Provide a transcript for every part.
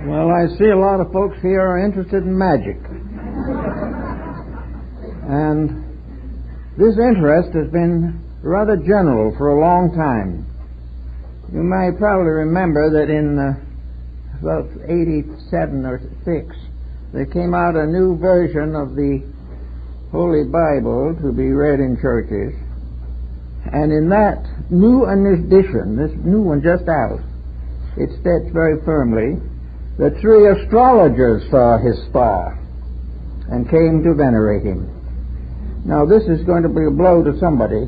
Well, I see a lot of folks here are interested in magic. And this interest has been rather general for a long time. You may probably remember that in about 87 or 6, there came out a new version of the Holy Bible to be read in churches. And in that new edition, this new one just out, it states very firmly that 3 astrologers saw his star and came to venerate him. Now, this is going to be a blow to somebody,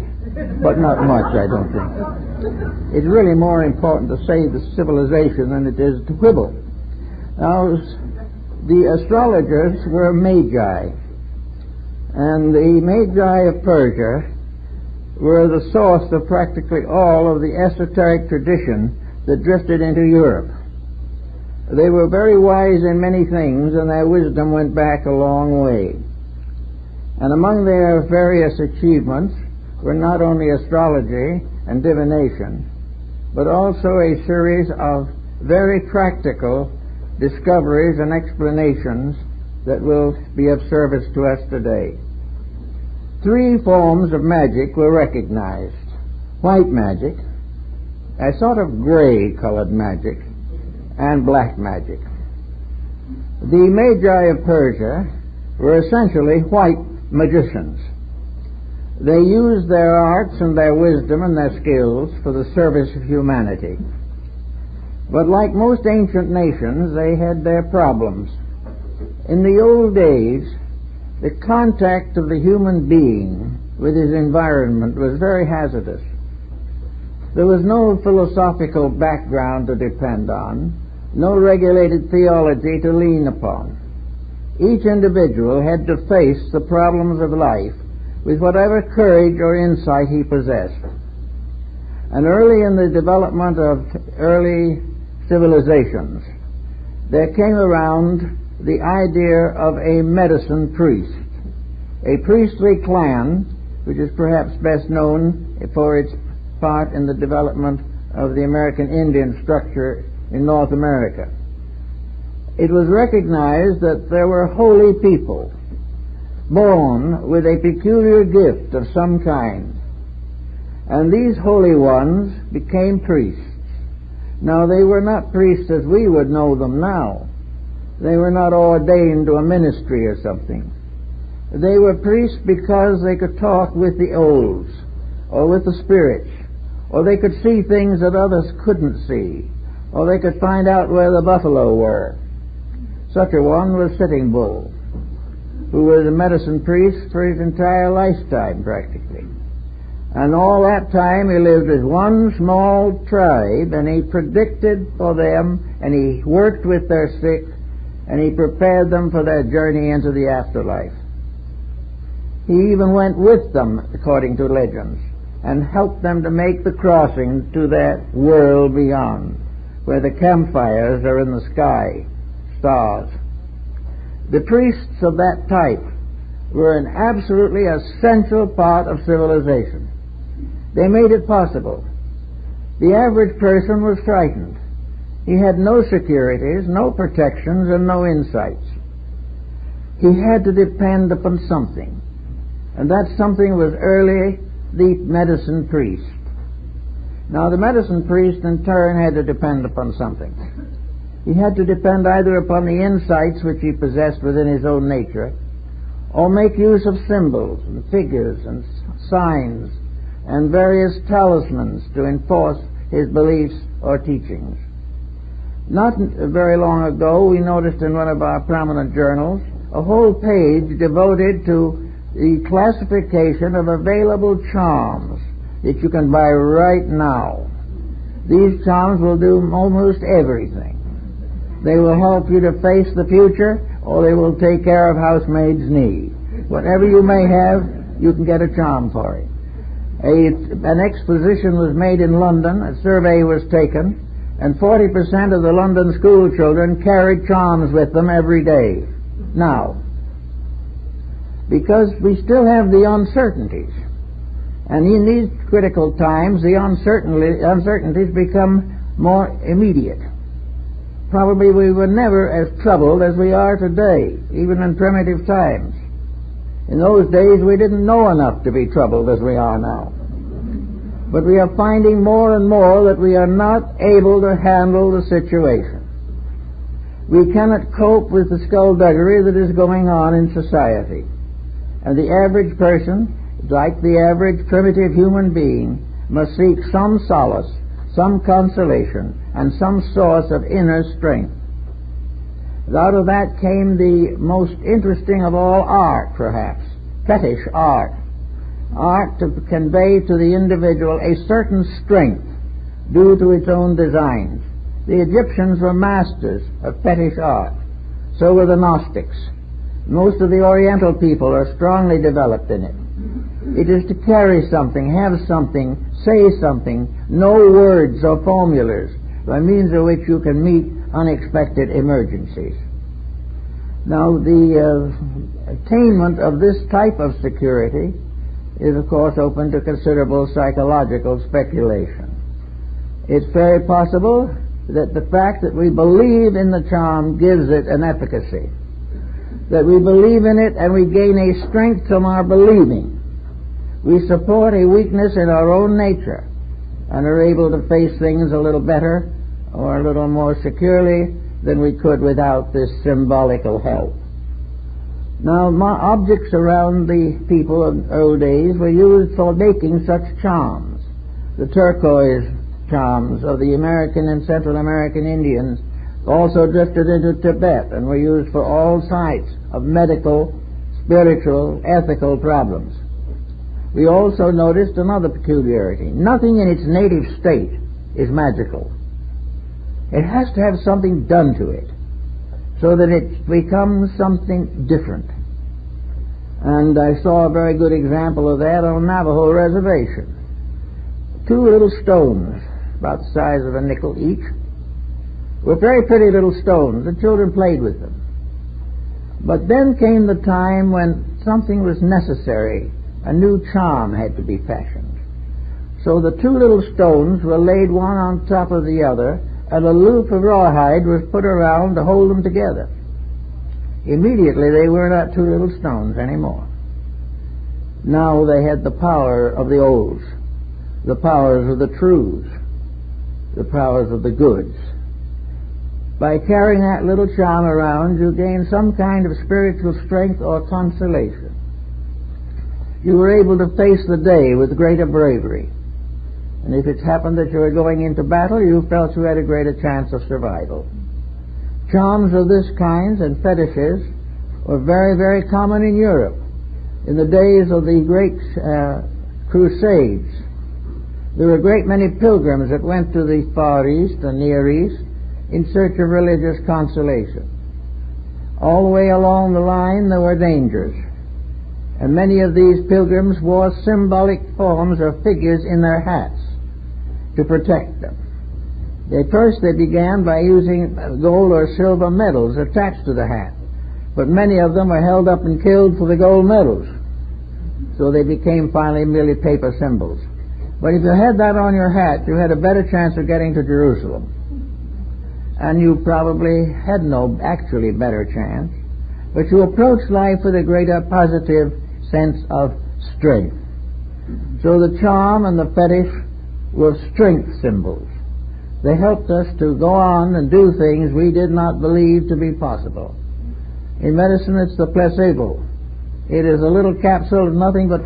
but not much, I don't think. It's really more important to save the civilization than it is to quibble. Now, the astrologers were magi, and the magi of Persia were the source of practically all of the esoteric tradition that drifted into Europe. They were very wise in many things, and their wisdom went back a long way. And among their various achievements were not only astrology and divination, but also a series of very practical discoveries and explanations that will be of service to us today. 3 forms of magic were recognized: white magic, a sort of gray-colored magic, and black magic. The magi of Persia were essentially white magicians. They used their arts and their wisdom and their skills for the service of humanity. But like most ancient nations, they had their problems. In the old days, the contact of the human being with his environment was very hazardous. There was no philosophical background to depend on, no regulated theology to lean upon. Each individual had to face the problems of life with whatever courage or insight he possessed. And early in the development of early civilizations, there came around the idea of a medicine priest, a priestly clan, which is perhaps best known for its part in the development of the American Indian structure in North America. It was recognized that there were holy people born with a peculiar gift of some kind, and these holy ones became priests. Now, they were not priests as we would know them now. They were not ordained to a ministry or something. They were priests because they could talk with the olds, or with the spirits, or they could see things that others couldn't see, or they could find out where the buffalo were. Such a one was Sitting Bull, who was a medicine priest for his entire lifetime, practically. And all that time he lived as one small tribe, and he predicted for them, and he worked with their sick, and he prepared them for their journey into the afterlife. He even went with them, according to legends, and helped them to make the crossing to that world beyond, where the campfires are in the sky, stars. The priests of that type were an absolutely essential part of civilization. They made it possible. The average person was frightened. He had no securities, no protections, and no insights. He had to depend upon something, and that something was early the medicine priest. Now, the medicine priest in turn had to depend upon something. He had to depend either upon the insights which he possessed within his own nature, or make use of symbols and figures and signs and various talismans to enforce his beliefs or teachings. Not very long ago, we noticed in one of our prominent journals a whole page devoted to the classification of available charms that you can buy right now. These charms will do almost everything. They will help you to face the future, or they will take care of housemaid's need. Whatever you may have, you can get a charm for it. An exposition was made in London, a survey was taken, and 40% of the London school children carried charms with them every day. Now, because we still have the uncertainties, and in these critical times, the uncertainties become more immediate. probably we were never as troubled as we are today, even in primitive times. In those days we didn't know enough to be troubled as we are now. But we are finding more and more that we are not able to handle the situation. We cannot cope with the skullduggery that is going on in society. And the average person, like the average primitive human being, must seek some solace, some consolation, and some source of inner strength. Out of that came the most interesting of all art, perhaps, fetish art. Art to convey to the individual a certain strength due to its own designs. The Egyptians were masters of fetish art. So were the Gnostics. Most of the Oriental people are strongly developed in it. It is to carry something, have something, say something, know words or formulas by means of which you can meet unexpected emergencies. Now, the attainment of this type of security is, of course, open to considerable psychological speculation. It's very possible that the fact that we believe in the charm gives it an efficacy, that we believe in it and we gain a strength from our believing. We support a weakness in our own nature and are able to face things a little better or a little more securely than we could without this symbolical help. Now, objects around the people of old days were used for making such charms. The turquoise charms of the American and Central American Indians also drifted into Tibet and were used for all types of medical, spiritual, ethical problems. We also noticed another peculiarity. Nothing in its native state is magical. It has to have something done to it so that it becomes something different. And I saw a very good example of that on Navajo Reservation. 2 little stones, about the size of a nickel each, were very pretty little stones. The children played with them. But then came the time when something was necessary. A new charm had to be fashioned. So the 2 little stones were laid one on top of the other, and a loop of rawhide was put around to hold them together. Immediately they were not 2 little stones anymore. Now they had the power of the olds, the powers of the truths, the powers of the goods. By carrying that little charm around, you gain some kind of spiritual strength or consolation. You were able to face the day with greater bravery. And if it happened that you were going into battle, you felt you had a greater chance of survival. Charms of this kind and fetishes were very, very common in Europe. In the days of the great Crusades, there were a great many pilgrims that went to the Far East and Near East in search of religious consolation. All the way along the line there were dangers, and many of these pilgrims wore symbolic forms or figures in their hats to protect them. First they began by using gold or silver medals attached to the hat, but many of them were held up and killed for the gold medals, so they became finally merely paper symbols. But if you had that on your hat, you had a better chance of getting to Jerusalem. And you probably had no actually better chance, but you approached life with a greater positive sense of strength. So the charm and the fetish were strength symbols. They helped us to go on and do things we did not believe to be possible. In medicine, it's the placebo. It is a little capsule of nothing but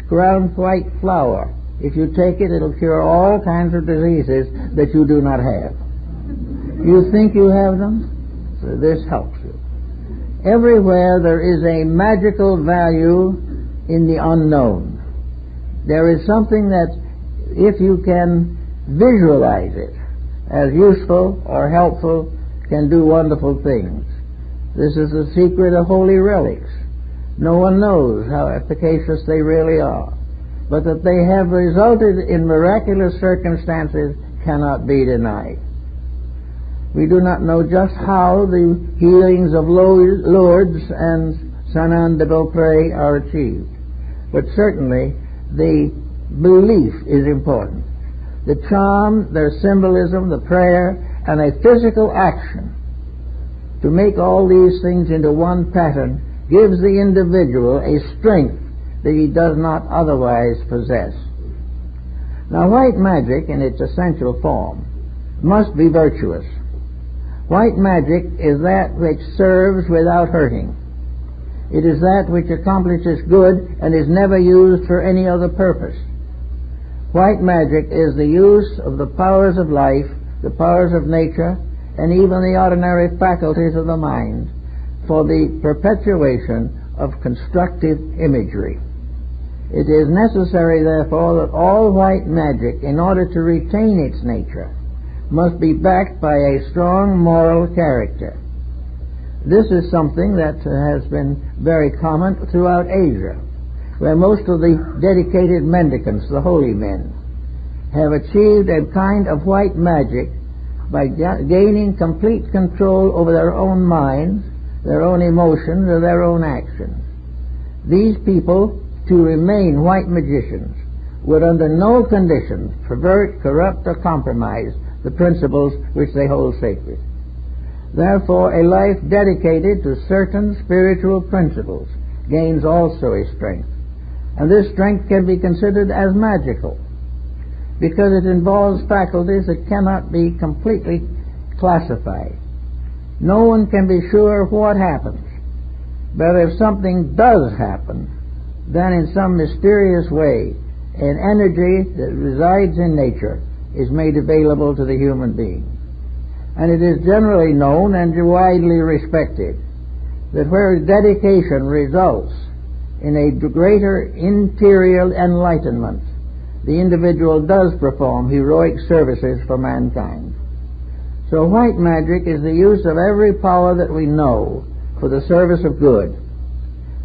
ground white flour. If you take it, it'll cure all kinds of diseases that you do not have. You think you have them? So this helps you. Everywhere there is a magical value in the unknown. There is something that, if you can visualize it as useful or helpful, can do wonderful things. This is the secret of holy relics. No one knows how efficacious they really are, but that they have resulted in miraculous circumstances cannot be denied. We do not know just how the healings of Lourdes and Saint-Anne-de-Beaupré are achieved, but certainly the belief is important. The charm, their symbolism, the prayer, and a physical action to make all these things into one pattern gives the individual a strength that he does not otherwise possess. Now, white magic in its essential form must be virtuous. White magic is that which serves without hurting. It is that which accomplishes good and is never used for any other purpose. White magic is the use of the powers of life, the powers of nature, and even the ordinary faculties of the mind for the perpetuation of constructive imagery. It is necessary, therefore, that all white magic, in order to retain its nature, must be backed by a strong moral character. This is something that has been very common throughout Asia, where most of the dedicated mendicants, the holy men, have achieved a kind of white magic by gaining complete control over their own minds, their own emotions, or their own actions. These people, to remain white magicians, would under no conditions pervert, corrupt, or compromise the principles which they hold sacred. Therefore, a life dedicated to certain spiritual principles gains also a strength. And this strength can be considered as magical, because it involves faculties that cannot be completely classified. No one can be sure what happens, but if something does happen, then in some mysterious way an energy that resides in nature is made available to the human being. And it is generally known and widely respected that where dedication results in a greater interior enlightenment, the individual does perform heroic services for mankind. So white magic is the use of every power that we know for the service of good.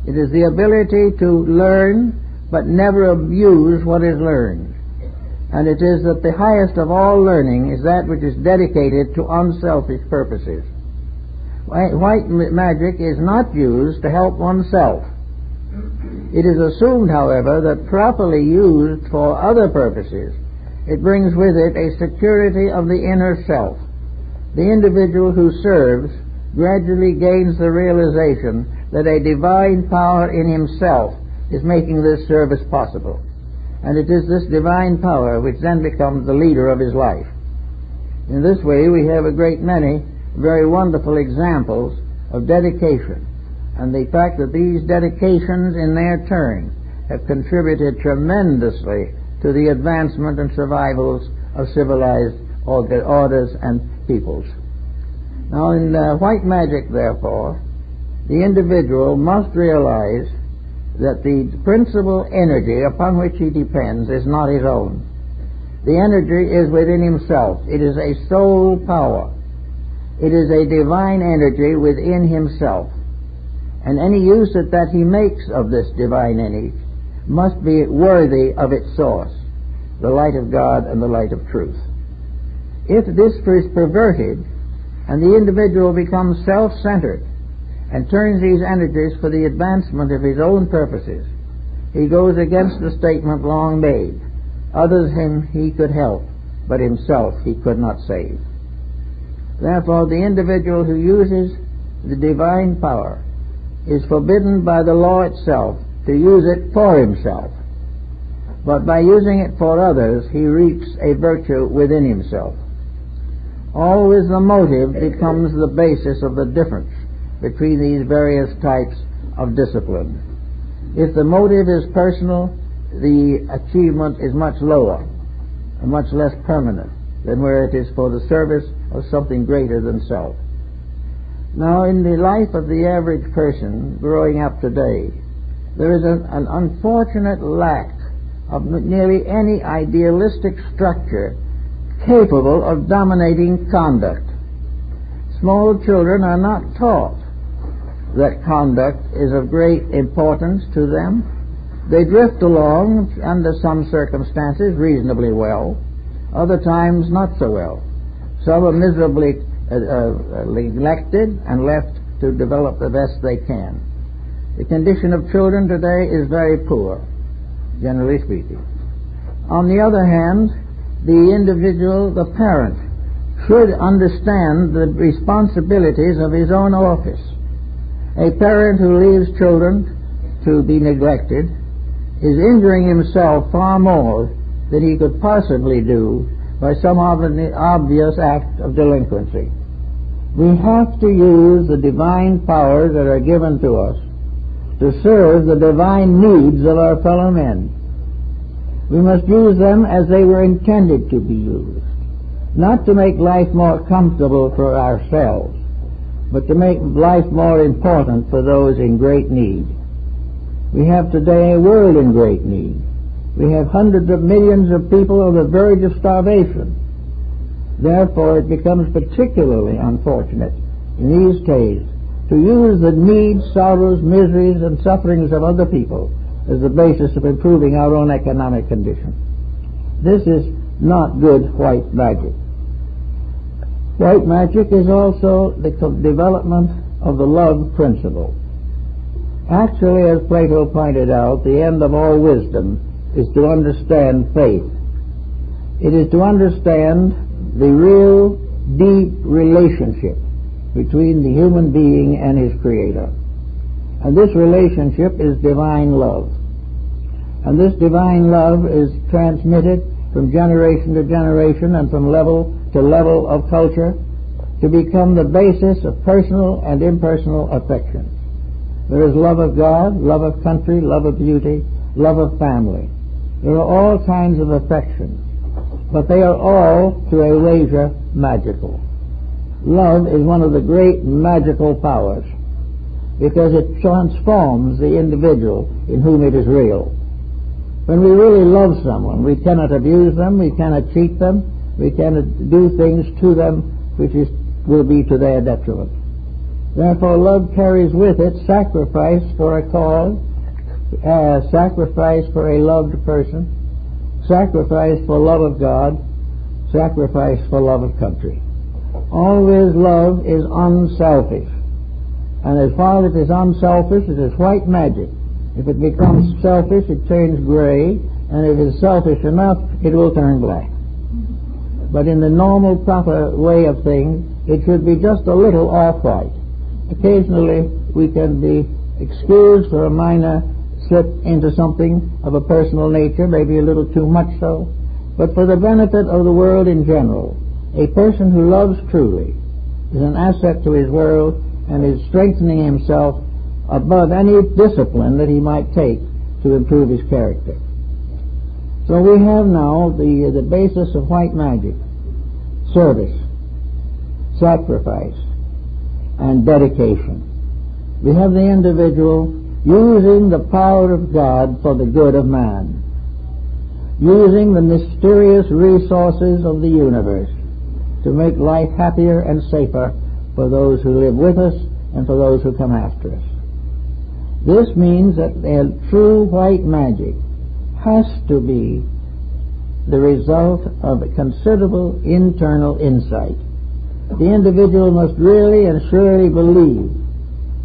It is the ability to learn but never abuse what is learned. And it is that the highest of all learning is that which is dedicated to unselfish purposes. White magic is not used to help oneself. It is assumed, however, that properly used for other purposes, it brings with it a security of the inner self. The individual who serves gradually gains the realization that a divine power in himself is making this service possible. And it is this divine power which then becomes the leader of his life. In this way, we have a great many very wonderful examples of dedication, and the fact that these dedications in their turn have contributed tremendously to the advancement and survivals of civilized orders and peoples. Now, in white magic, therefore, the individual must realize that the principal energy upon which he depends is not his own. The energy is within himself. It is a soul power. It is a divine energy within himself. And any use that he makes of this divine energy must be worthy of its source, the light of God and the light of truth. If this is perverted and the individual becomes self-centered and turns these energies for the advancement of his own purposes, he goes against the statement long made, others him he could help, but himself he could not save. Therefore, the individual who uses the divine power is forbidden by the law itself to use it for himself, but by using it for others he reaps a virtue within himself. Always the motive becomes the basis of the difference between these various types of discipline. If the motive is personal, the achievement is much lower and much less permanent than where it is for the service of something greater than self. Now, in the life of the average person growing up today, there is an unfortunate lack of nearly any idealistic structure capable of dominating conduct. Small children are not taught that conduct is of great importance to them. They drift along under some circumstances reasonably well, other times not so well. Some are miserably neglected and left to develop the best they can. The condition of children today is very poor, generally speaking. On the other hand, the individual, the parent, should understand the responsibilities of his own office. A parent who leaves children to be neglected is injuring himself far more than he could possibly do by some obvious act of delinquency. We have to use the divine powers that are given to us to serve the divine needs of our fellow men. We must use them as they were intended to be used, not to make life more comfortable for ourselves, but to make life more important for those in great need. We have today a world in great need. We have hundreds of millions of people on the verge of starvation. Therefore, it becomes particularly unfortunate in these days to use the needs, sorrows, miseries, and sufferings of other people as the basis of improving our own economic condition. This is not good white magic. White magic is also the development of the love principle. Actually, as Plato pointed out, the end of all wisdom is to understand faith. It is to understand the real, deep relationship between the human being and his Creator. And this relationship is divine love. And this divine love is transmitted from generation to generation and from level to level of culture to become the basis of personal and impersonal affection. There is love of God, love of country, love of beauty, love of family. There are all kinds of affections, but they are all, to a wager, magical. Love is one of the great magical powers because it transforms the individual in whom it is real. When we really love someone, we cannot abuse them, we cannot cheat them, we cannot do things to them which will be to their detriment. Therefore, love carries with it sacrifice for a cause, sacrifice for a loved person, sacrifice for love of God, sacrifice for love of country. Always love is unselfish. And as far as it is unselfish, it is white magic. If it becomes selfish, it turns gray, and if it is selfish enough, it will turn black. But in the normal, proper way of things, it should be just a little off-white. Occasionally, we can be excused for a minor slip into something of a personal nature, maybe a little too much so. But for the benefit of the world in general, a person who loves truly is an asset to his world and is strengthening himself above any discipline that he might take to improve his character. So we have now the basis of white magic: service, sacrifice, and dedication. We have the individual using the power of God for the good of man, using the mysterious resources of the universe to make life happier and safer for those who live with us and for those who come after us. This means that true white magic has to be the result of a considerable internal insight. The individual must really and surely believe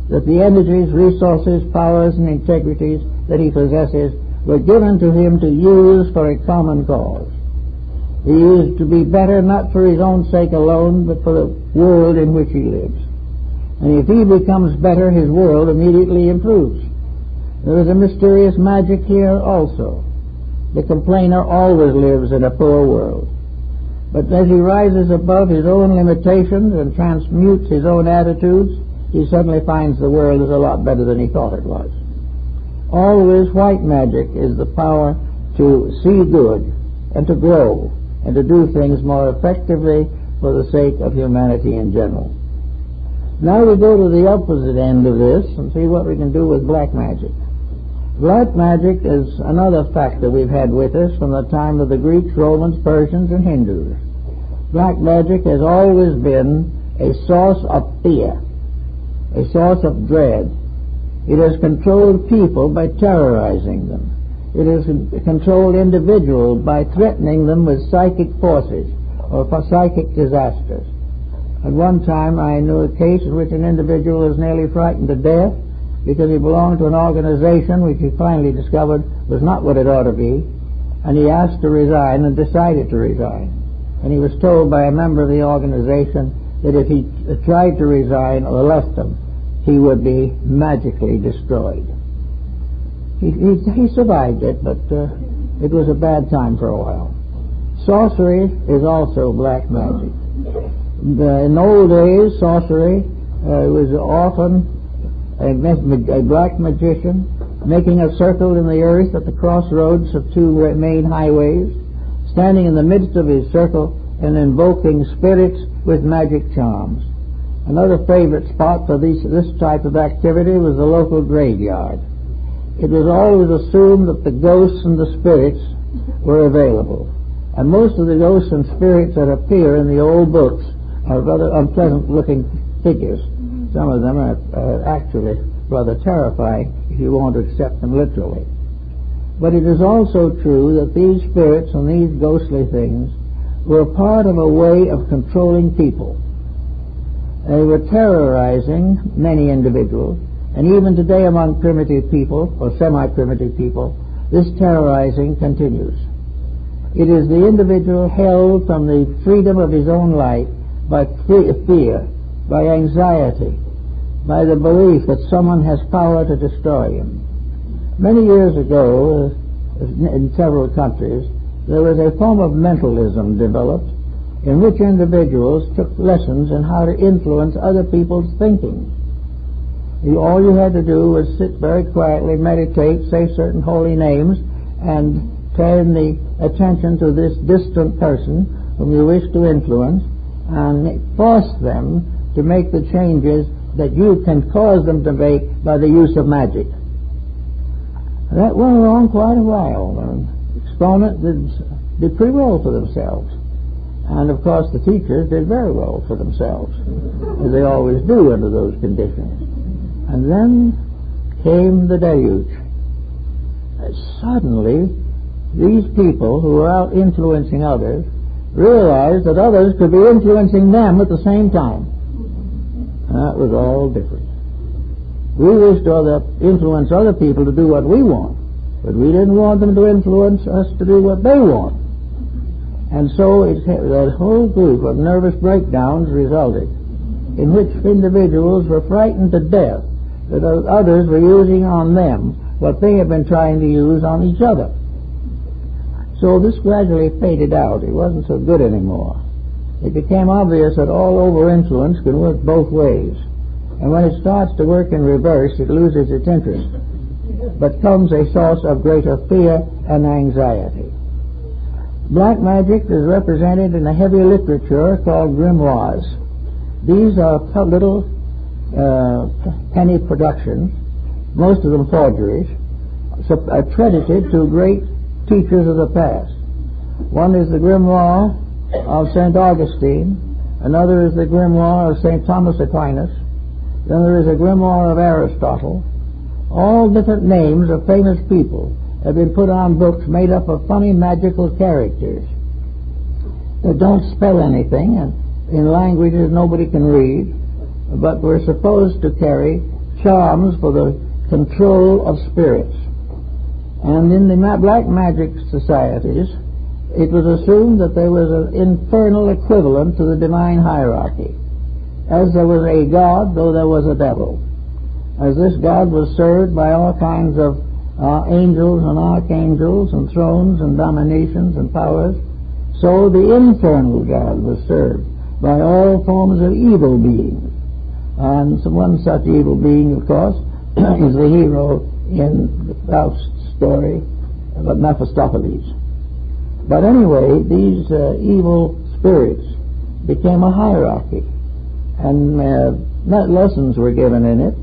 that the energies, resources, powers, and integrities that he possesses were given to him to use for a common cause. He is to be better not for his own sake alone, but for the world in which he lives. And if he becomes better, his world immediately improves. There is a mysterious magic here also. The complainer always lives in a poor world. But as he rises above his own limitations and transmutes his own attitudes, he suddenly finds the world is a lot better than he thought it was. Always white magic is the power to see good and to grow and to do things more effectively for the sake of humanity in general. Now we go to the opposite end of this and see what we can do with black magic. Black magic is another factor we've had with us from the time of the Greeks, Romans, Persians, and Hindus. Black magic has always been a source of fear, a source of dread. It has controlled people by terrorizing them. It has controlled individuals by threatening them with psychic forces or for psychic disasters. At one time I knew a case in which an individual was nearly frightened to death because he belonged to an organization which he finally discovered was not what it ought to be, and he asked to resign and decided to resign. and he was told by a member of the organization that if he tried to resign or left them, he would be magically destroyed. He survived it, but it was a bad time for a while. Sorcery is also black magic. In old days, sorcery was often a black magician making a circle in the earth at the crossroads of two main highways, standing in the midst of his circle and invoking spirits with magic charms. Another favorite spot for this type of activity was the local graveyard. It was always assumed that the ghosts and the spirits were available. And most of the ghosts and spirits that appear in the old books are rather unpleasant-looking figures. Some of them are actually rather terrifying if you want to accept them literally. But it is also true that these spirits and these ghostly things were part of a way of controlling people. They were terrorizing many individuals, and even today among primitive people, or semi-primitive people, this terrorizing continues. It is the individual held from the freedom of his own life by fear, by anxiety, by the belief that someone has power to destroy him. Many years ago, in several countries, there was a form of mentalism developed in which individuals took lessons in how to influence other people's thinking. All you had to do was sit very quietly, meditate, say certain holy names, and turn the attention to this distant person whom you wish to influence, and force them to make the changes that you can cause them to make by the use of magic. That went on quite a while. Exponents did pretty well for themselves. And, of course, the teachers did very well for themselves, as they always do under those conditions. And then came the deluge. Suddenly, these people who were out influencing others realized that others could be influencing them at the same time. And that was all different. We wish to influence other people to do what we want, but we didn't want them to influence us to do what they want. And so that whole group of nervous breakdowns resulted, in which individuals were frightened to death that others were using on them what they had been trying to use on each other. So this gradually faded out. It wasn't so good anymore. It became obvious that all over-influence can work both ways. And when it starts to work in reverse, it loses its interest, but becomes a source of greater fear and anxiety. Black magic is represented in a heavy literature called grimoires. These are little penny productions, most of them forgeries, accredited to great teachers of the past. One is the grimoire of St. Augustine, another is the grimoire of St. Thomas Aquinas, then there is a grimoire of Aristotle. All different names of famous people have been put on books made up of funny magical characters that don't spell anything and in languages nobody can read, but were supposed to carry charms for the control of spirits. And in the black magic societies, it was assumed that there was an infernal equivalent to the divine hierarchy. As there was a god, though there was a devil. As this god was served by all kinds of angels and archangels and thrones and dominations and powers, so the infernal god was served by all forms of evil beings. And one such evil being, of course, is the hero in the Faust story about Mephistopheles. But anyway, these evil spirits became a hierarchy, and lessons were given in it,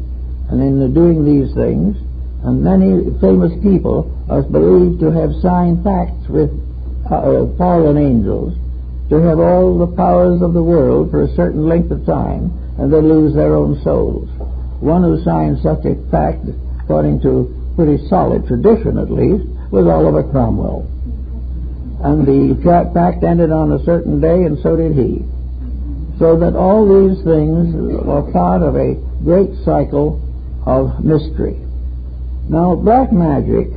and in doing these things, and many famous people are believed to have signed pacts with fallen angels to have all the powers of the world for a certain length of time, and they lose their own souls. One who signed such a pact, according to pretty solid tradition at least, was Oliver Cromwell. And the pact ended on a certain day, and so did he. So that all these things are part of a great cycle of mystery. Now, black magic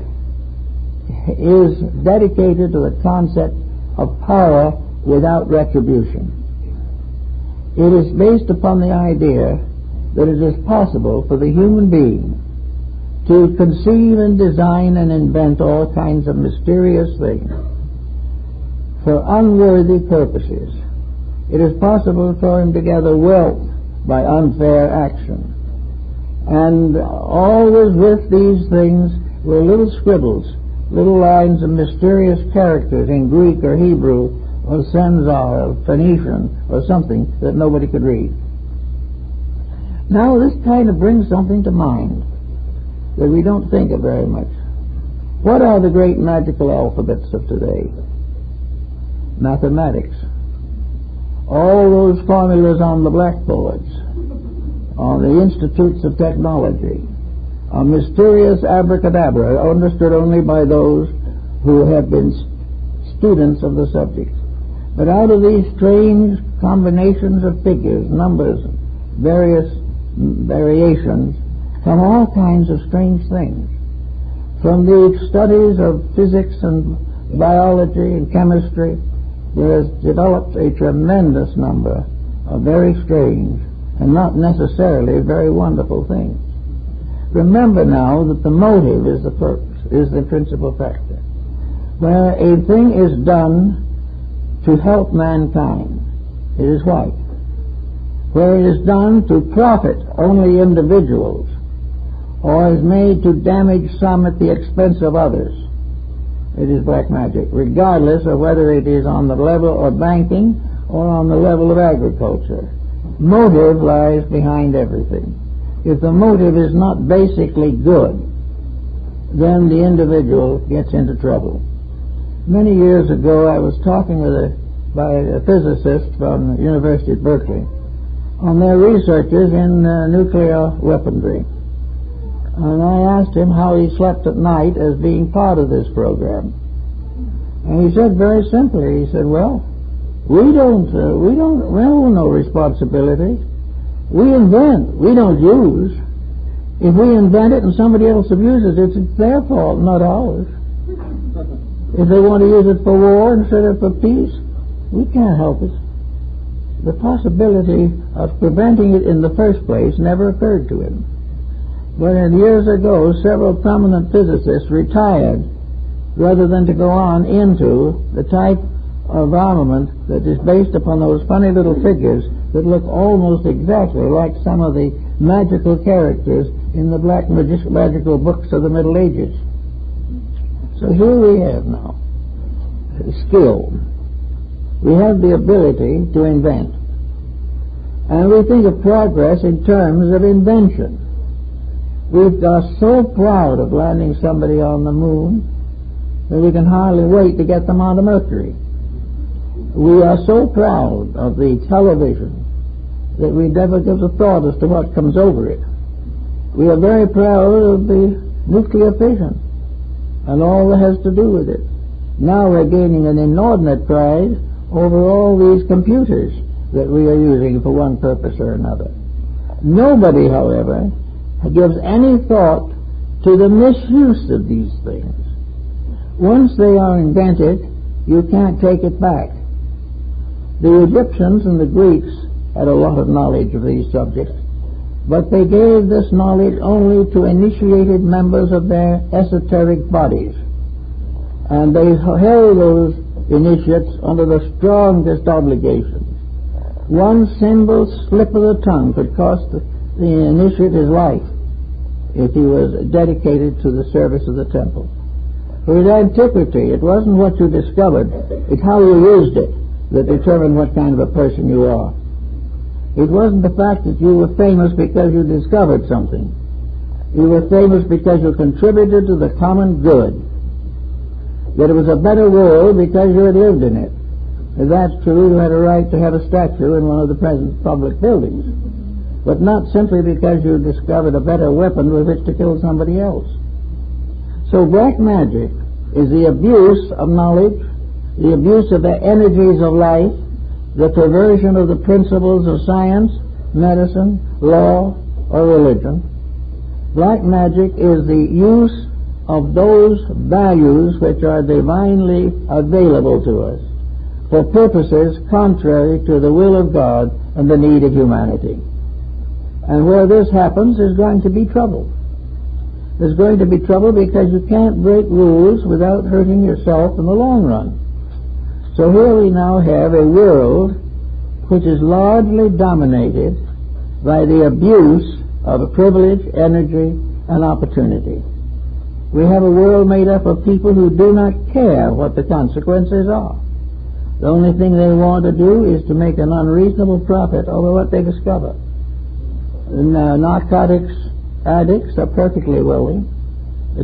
is dedicated to the concept of power without retribution. It is based upon the idea that it is possible for the human being to conceive and design and invent all kinds of mysterious things for unworthy purposes. It is possible for him to gather wealth by unfair action. And always with these things were little scribbles, little lines of mysterious characters in Greek or Hebrew or Senzar or Phoenician or something that nobody could read. Now this kind of brings something to mind that we don't think of very much. What are the great magical alphabets of today? Mathematics. All those formulas on the blackboards, on the institutes of technology, a mysterious abracadabra understood only by those who have been students of the subject. But out of these strange combinations of figures, numbers, various variations, come all kinds of strange things. From the studies of physics and biology and chemistry, there has developed a tremendous number of very strange and not necessarily very wonderful things. Remember now that the motive is the purpose, is the principal factor. Where a thing is done to help mankind, it is white. Where it is done to profit only individuals, or is made to damage some at the expense of others, it is black magic, regardless of whether it is on the level of banking or on the level of agriculture. Motive lies behind everything. If the motive is not basically good, then the individual gets into trouble. Many years ago I was talking by a physicist from the University of Berkeley on their researches in nuclear weaponry. And I asked him how he slept at night as being part of this program. And he said very simply, he said, well, we don't have no responsibility. We invent, we don't use. If we invent it and somebody else abuses it, it's their fault, not ours. If they want to use it for war instead of for peace, we can't help it. The possibility of preventing it in the first place never occurred to him. But years ago, several prominent physicists retired rather than to go on into the type of armament that is based upon those funny little figures that look almost exactly like some of the magical characters in the black magical books of the Middle Ages. So here we have now skill. We have the ability to invent. And we think of progress in terms of invention. We are so proud of landing somebody on the moon that we can hardly wait to get them onto Mercury. We are so proud of the television that we never give a thought as to what comes over it. We are very proud of the nuclear fission and all that has to do with it. Now we're gaining an inordinate pride over all these computers that we are using for one purpose or another. Nobody, however, gives any thought to the misuse of these things. Once they are invented, you can't take it back. The Egyptians and the Greeks had a lot of knowledge of these subjects, but they gave this knowledge only to initiated members of their esoteric bodies, and they held those initiates under the strongest obligations. One single slip of the tongue could cost the initiate his life if he was dedicated to the service of the temple. For in antiquity, it wasn't what you discovered, it's how you used it that determined what kind of a person you are. It wasn't the fact that you were famous because you discovered something. You were famous because you contributed to the common good. That it was a better world because you had lived in it. If that's true, you had a right to have a statue in one of the present public buildings. But not simply because you discovered a better weapon with which to kill somebody else. So black magic is the abuse of knowledge, the abuse of the energies of life, the perversion of the principles of science, medicine, law, or religion. Black magic is the use of those values which are divinely available to us. for purposes contrary to the will of God and the need of humanity. And where this happens, there's going to be trouble. There's going to be trouble because you can't break rules without hurting yourself in the long run. So here we now have a world which is largely dominated by the abuse of privilege, energy, and opportunity. We have a world made up of people who do not care what the consequences are. The only thing they want to do is to make an unreasonable profit over what they discover. Narcotics addicts are perfectly willing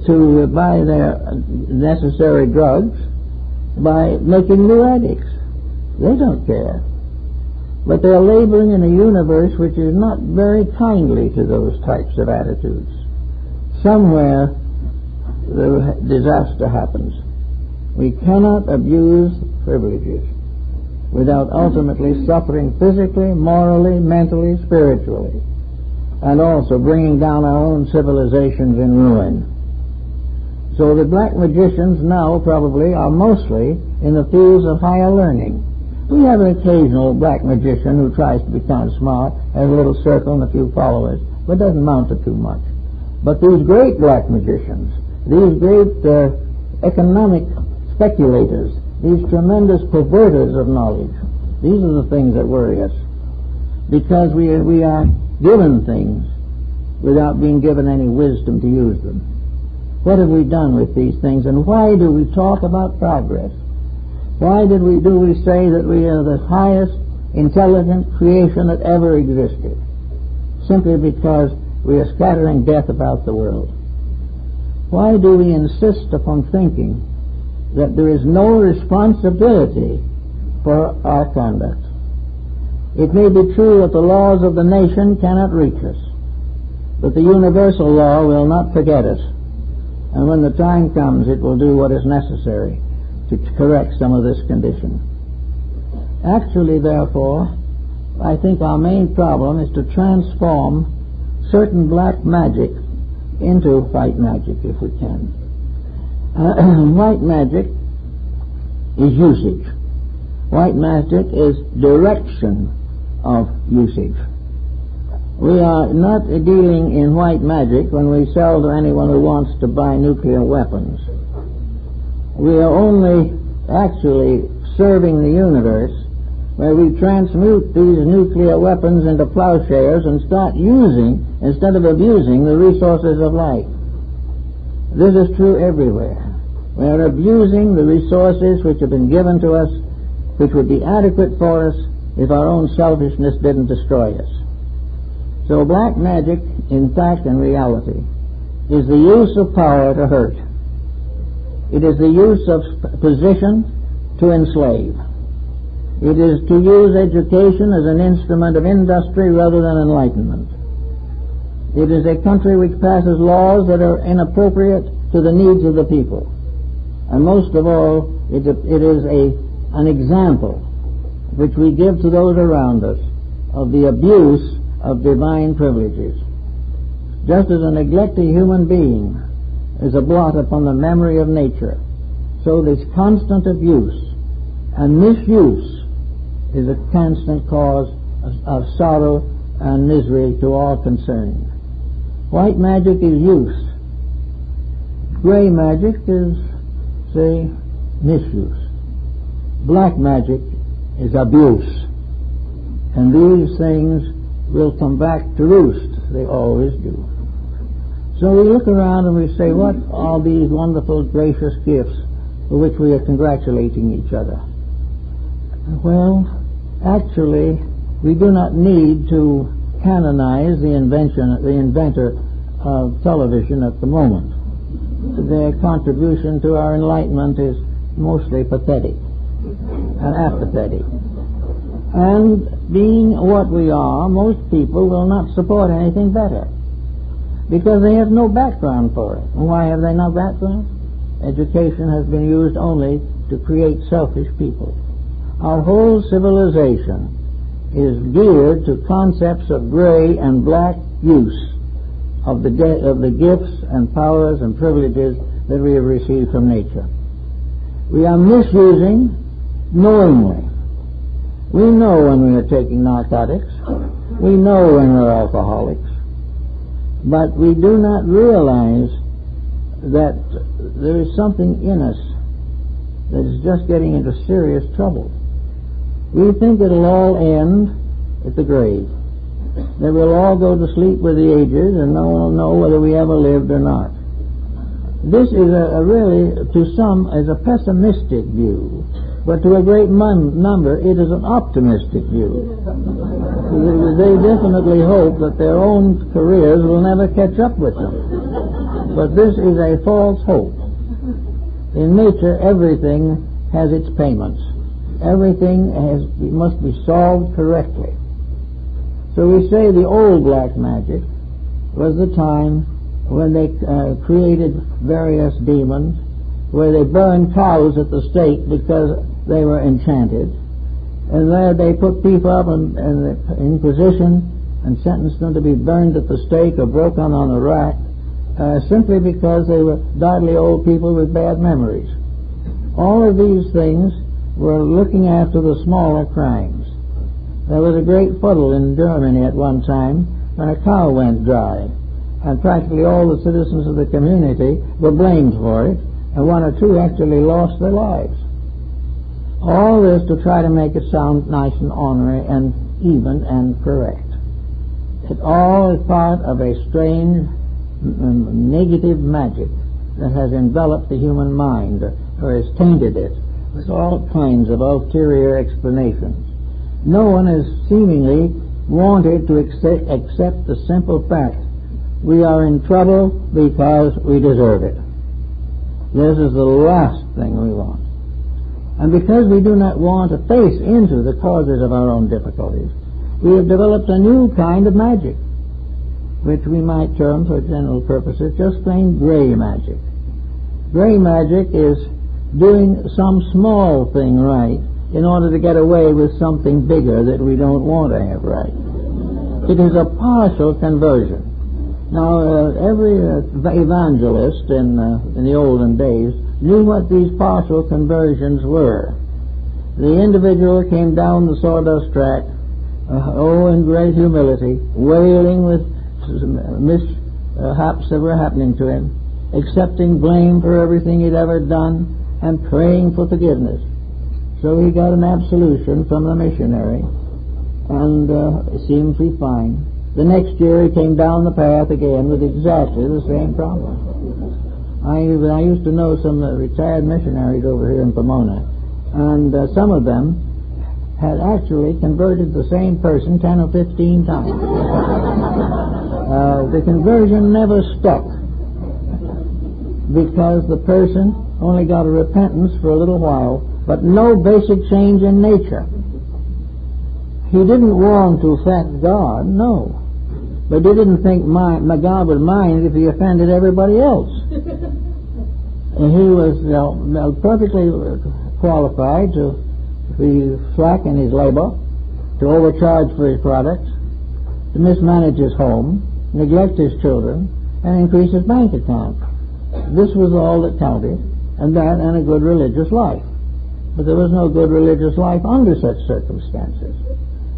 to buy their necessary drugs by making new addicts. They don't care. But they're laboring in a universe which is not very kindly to those types of attitudes. Somewhere the disaster happens. We cannot abuse privileges without ultimately suffering physically, morally, mentally, spiritually, and also bringing down our own civilizations in ruin. So the black magicians now probably are mostly in the fields of higher learning. We have an occasional black magician who tries to be kind of smart, has a little circle and a few followers, but doesn't amount to too much. But these great black magicians, these great economic speculators, these tremendous perverters of knowledge, these are the things that worry us, because we are given things without being given any wisdom to use them. What have we done with these things, and why do we talk about progress? Why do we say that we are the highest intelligent creation that ever existed? Simply because we are scattering death about the world. Why do we insist upon thinking that there is no responsibility for our conduct? It may be true that the laws of the nation cannot reach us, but the universal law will not forget us, and when the time comes it will do what is necessary to correct some of this condition. Actually, therefore, I think our main problem is to transform certain black magic into white magic, if we can. White magic is usage. White magic is direction of usage. We are not dealing in white magic when we sell to anyone who wants to buy nuclear weapons. We are only actually serving the universe where we transmute these nuclear weapons into plowshares and start using, instead of abusing, the resources of life. This is true everywhere. We are abusing the resources which have been given to us, which would be adequate for us if our own selfishness didn't destroy us. So black magic, in fact and reality, is the use of power to hurt. It is the use of position to enslave. It is to use education as an instrument of industry rather than enlightenment. It is a country which passes laws that are inappropriate to the needs of the people. And most of all, it is an example which we give to those around us of the abuse of divine privileges. Just as a neglected human being is a blot upon the memory of nature, so this constant abuse and misuse is a constant cause of sorrow and misery to all concerned. White magic is use. Gray magic is, say, misuse. Black magic is abuse. And these things will come back to roost. They always do. So we look around and we say, what are these wonderful, gracious gifts for which we are congratulating each other? Well, actually, we do not need to canonize the inventor of television at the moment. Their contribution to our enlightenment is mostly pathetic and apathetic. And being what we are, most people will not support anything better, because they have no background for it. And why have they no background? Education has been used only to create selfish people. Our whole civilization is geared to concepts of gray and black use of the gifts and powers and privileges that we have received from nature. We are misusing knowingly. We know when we are taking narcotics. We know when we're alcoholics. But we do not realize that there is something in us that is just getting into serious trouble. We think it'll all end at the grave. That we'll all go to sleep with the ages and no one will know whether we ever lived or not. This is really, to some, is a pessimistic view, but to a great number it is an optimistic view. They definitely hope that their own careers will never catch up with them. But this is a false hope. In nature, everything has its payments. Everything must be solved correctly. So we say the old black magic was the time when they created various demons, where they burned cows at the stake because they were enchanted, and there they put people up in position and sentenced them to be burned at the stake or broken on a rack, simply because they were dodgy old people with bad memories. All of these things were looking after the smaller crimes. There was a great fuddle in Germany at one time when a cow went dry, and practically all the citizens of the community were blamed for it, and one or two actually lost their lives. All this to try to make it sound nice and ornery and even and correct. It all is part of a strange negative magic that has enveloped the human mind, or has tainted it with all kinds of ulterior explanations. No one has seemingly wanted to accept the simple fact: we are in trouble because we deserve it. This is the last thing we want. And because we do not want to face into the causes of our own difficulties, we have developed a new kind of magic, which we might term, for general purposes, just plain gray magic. Gray magic is doing some small thing right in order to get away with something bigger that we don't want to have right. It is a partial conversion. Now, every evangelist in the olden days knew what these partial conversions were. The individual came down the sawdust track, in great humility, wailing with mishaps that were happening to him, accepting blame for everything he'd ever done, and praying for forgiveness. So he got an absolution from the missionary, and it seemed to be fine. The next year he came down the path again with exactly the same problem. I used to know some retired missionaries over here in Pomona, and some of them had actually converted the same person 10 or 15 times. The conversion never stuck because the person only got a repentance for a little while, but no basic change in nature. He didn't want to offend God, no. But he didn't think God would mind if he offended everybody else. And he was perfectly qualified to be slack in his labor, to overcharge for his products, to mismanage his home, neglect his children, and increase his bank account. This was all that counted, and that and a good religious life. But there was no good religious life under such circumstances.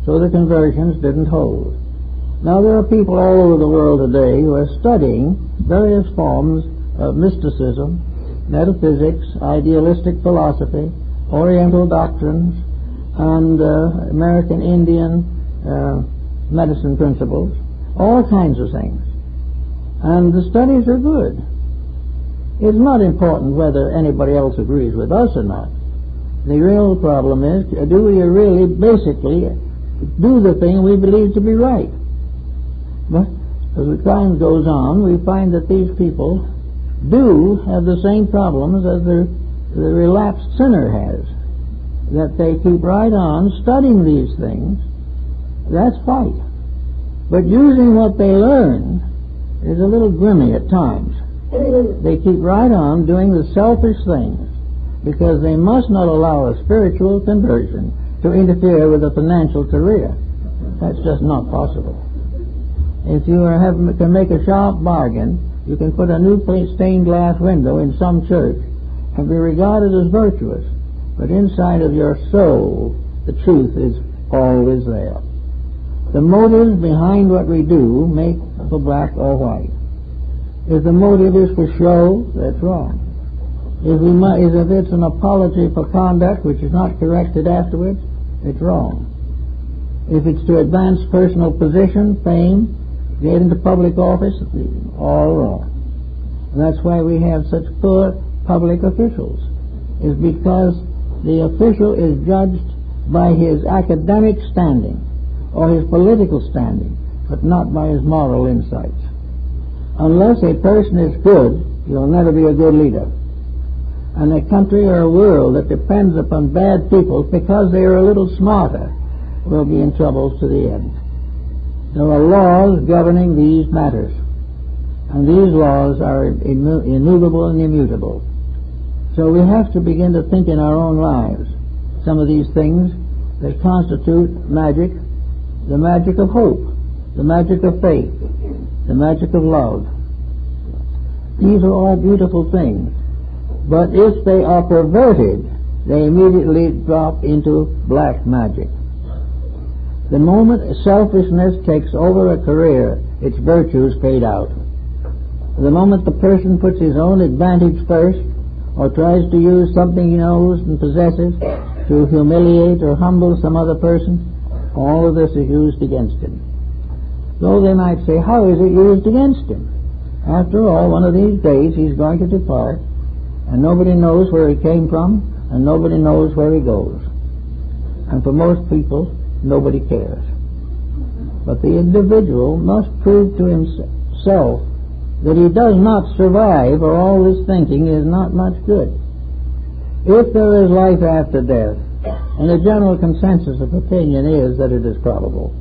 So the conversions didn't hold. Now there are people all over the world today who are studying various forms of mysticism, metaphysics, idealistic philosophy, Oriental doctrines, and American Indian medicine principles, all kinds of things. And the studies are good. It's not important whether anybody else agrees with us or not. The real problem is, do we really basically do the thing we believe to be right? But as the time goes on, we find that these people do have the same problems as the relapsed sinner has. That they keep right on studying these things. That's right. But using what they learn is a little grimy at times. They keep right on doing the selfish things because they must not allow a spiritual conversion to interfere with a financial career. That's just not possible. If you can make a sharp bargain, you can put a new stained glass window in some church and be regarded as virtuous. but inside of your soul, the truth is always there. The motives behind what we do make for black or white. If the motive is for show, that's wrong. If it's an apology for conduct which is not corrected afterwards, it's wrong. If it's to advance personal position, fame, get into public office, all wrong. And that's why we have such poor public officials, is because the official is judged by his academic standing or his political standing, but not by his moral insights. Unless a person is good, he'll never be a good leader. And a country or a world that depends upon bad people because they are a little smarter will be in trouble to the end. There are laws governing these matters, and these laws are immovable and immutable. So we have to begin to think in our own lives some of these things that constitute magic, the magic of hope, the magic of faith, the magic of love. These are all beautiful things, but if they are perverted, they immediately drop into black magic. The moment selfishness takes over a career, its virtues fade out. The moment the person puts his own advantage first, or tries to use something he knows and possesses to humiliate or humble some other person, all of this is used against him. So they might say, how is it used against him? After all, one of these days he's going to depart, and nobody knows where he came from, and nobody knows where he goes. And for most people, nobody cares. But the individual must prove to himself that he does not survive, or all this thinking is not much good. If there is life after death, and the general consensus of opinion is that it is probable,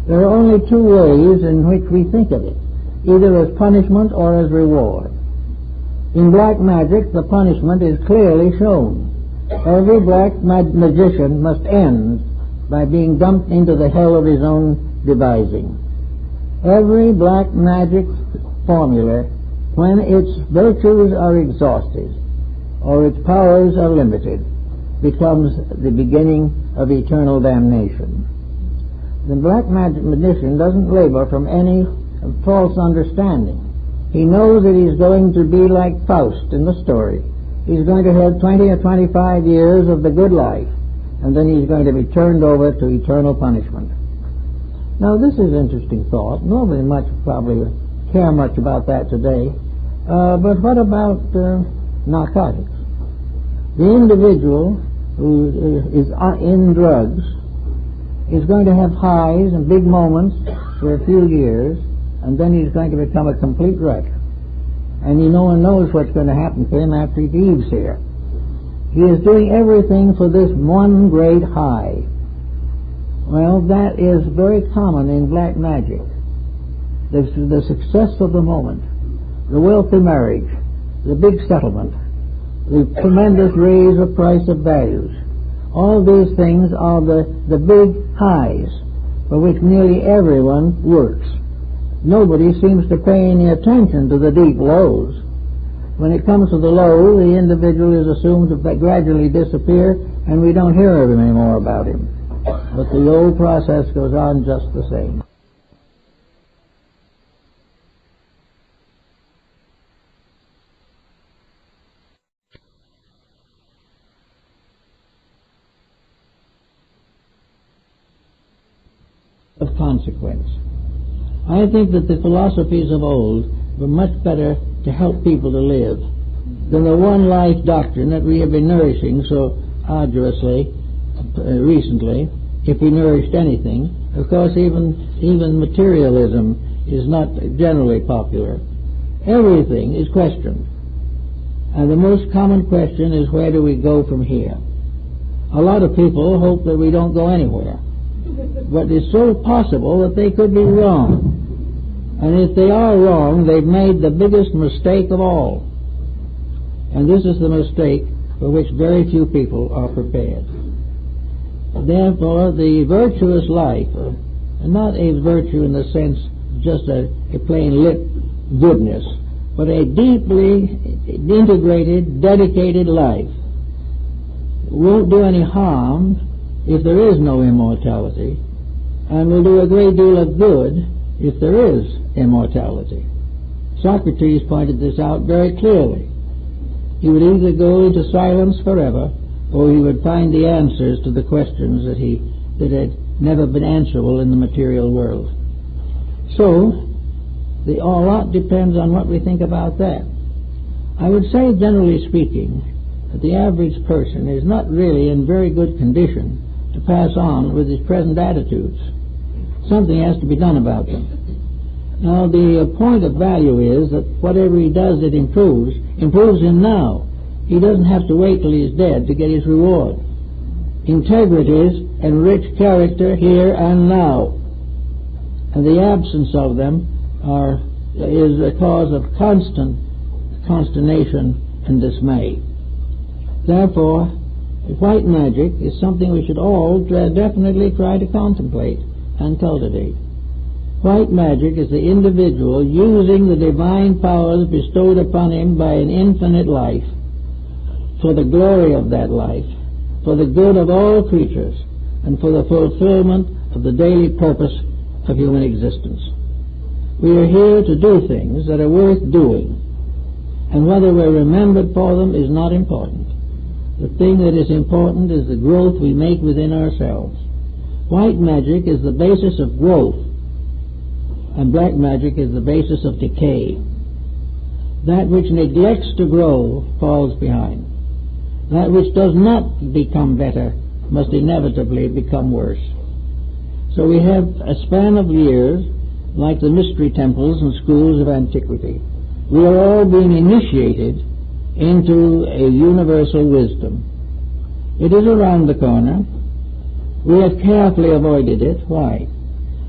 there are only two ways in which we think of it, either as punishment or as reward. In black magic, the punishment is clearly shown. Every black magician must end by being dumped into the hell of his own devising. Every black magic formula, when its virtues are exhausted or its powers are limited, becomes the beginning of eternal damnation. The black magic magician doesn't labor from any false understanding. He knows that he's going to be like Faust in the story. He's going to have 20 or 25 years of the good life, and then he's going to be turned over to eternal punishment. Now, this is an interesting thought. Nobody much probably care much about that today. But what about narcotics? The individual who is in drugs is going to have highs and big moments for a few years, and then he's going to become a complete wreck. And no one knows what's going to happen to him after he leaves here. He is doing everything for this one great high. Well, that is very common in black magic. The success of the moment, the wealthy marriage, the big settlement, the tremendous raise of price of values, all these things are the big highs for which nearly everyone works. Nobody seems to pay any attention to the deep lows. When it comes to the low, the individual is assumed to gradually disappear, and we don't hear any more about him. But the old process goes on just the same. Of consequence. I think that the philosophies of old were much better to help people to live than the one life doctrine that we have been nourishing so arduously recently, if we nourished anything. Of course, even materialism is not generally popular. Everything is questioned. And the most common question is, where do we go from here? A lot of people hope that we don't go anywhere. But it's so possible that they could be wrong. And if they are wrong, they've made the biggest mistake of all. And this is the mistake for which very few people are prepared. Therefore, the virtuous life, not a virtue in the sense just a plain lip goodness, but a deeply integrated, dedicated life, won't do any harm if there is no immortality, and will do a great deal of good if there is immortality. Socrates pointed this out very clearly. He would either go into silence forever, or he would find the answers to the questions that had never been answerable in the material world. So, a lot depends on what we think about that. I would say, generally speaking, that the average person is not really in very good condition to pass on with his present attitudes. Something has to be done about them. Now, the point of value is that whatever he does that improves him now. He doesn't have to wait till he's dead to get his reward. Integrities enrich character here and now, and the absence of them is a cause of constant consternation and dismay. Therefore, white magic is something we should all definitely try to contemplate and cultivate. White magic is the individual using the divine powers bestowed upon him by an infinite life for the glory of that life, for the good of all creatures, and for the fulfillment of the daily purpose of human existence. We are here to do things that are worth doing, and whether we're remembered for them is not important. The thing that is important is the growth we make within ourselves. White magic is the basis of growth, and black magic is the basis of decay. That which neglects to grow falls behind. That which does not become better must inevitably become worse. So we have a span of years like the mystery temples and schools of antiquity. We are all being initiated into a universal wisdom. It is around the corner. We have carefully avoided it. Why?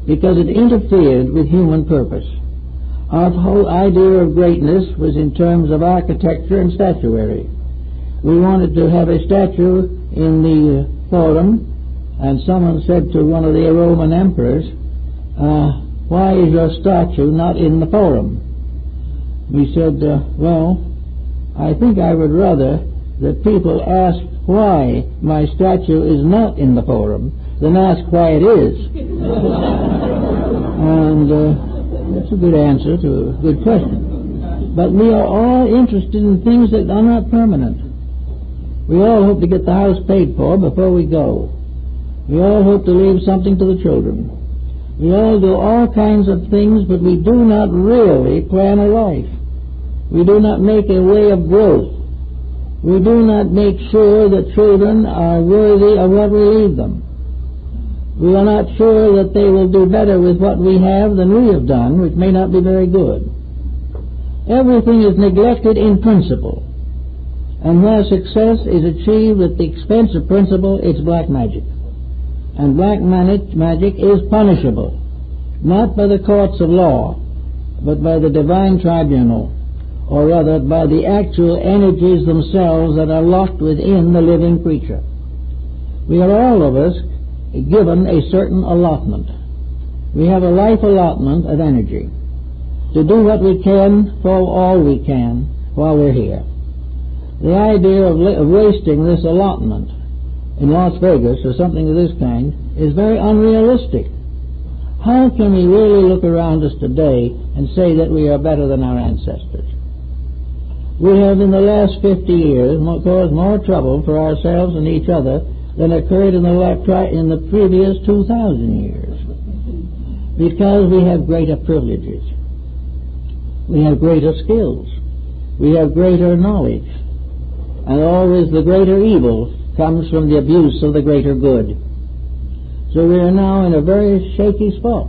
Because it interfered with human purpose. Our whole idea of greatness was in terms of architecture and statuary. We wanted to have a statue in the Forum, and someone said to one of the Roman emperors, why is your statue not in the Forum? We said, well, I think I would rather that people ask why my statue is not in the Forum than ask why it is. And that's a good answer to a good question. But we are all interested in things that are not permanent. We all hope to get the house paid for before we go. We all hope to leave something to the children. We all do all kinds of things, but we do not really plan a life. We do not make a way of growth. We do not make sure that children are worthy of what we leave them. We are not sure that they will do better with what we have than we have done, which may not be very good. Everything is neglected in principle. And where success is achieved at the expense of principle, it's black magic. And black magic is punishable, not by the courts of law, but by the divine tribunal, or rather by the actual energies themselves that are locked within the living creature. We are all of us given a certain allotment. We have a life allotment of energy to do what we can for all we can while we're here. The idea of wasting this allotment in Las Vegas or something of this kind is very unrealistic. How can we really look around us today and say that we are better than our ancestors? We have in the last 50 years caused more trouble for ourselves and each other than occurred in the previous 2,000 years, because we have greater privileges, we have greater skills, we have greater knowledge, and always the greater evil comes from the abuse of the greater good. So we are now in a very shaky spot.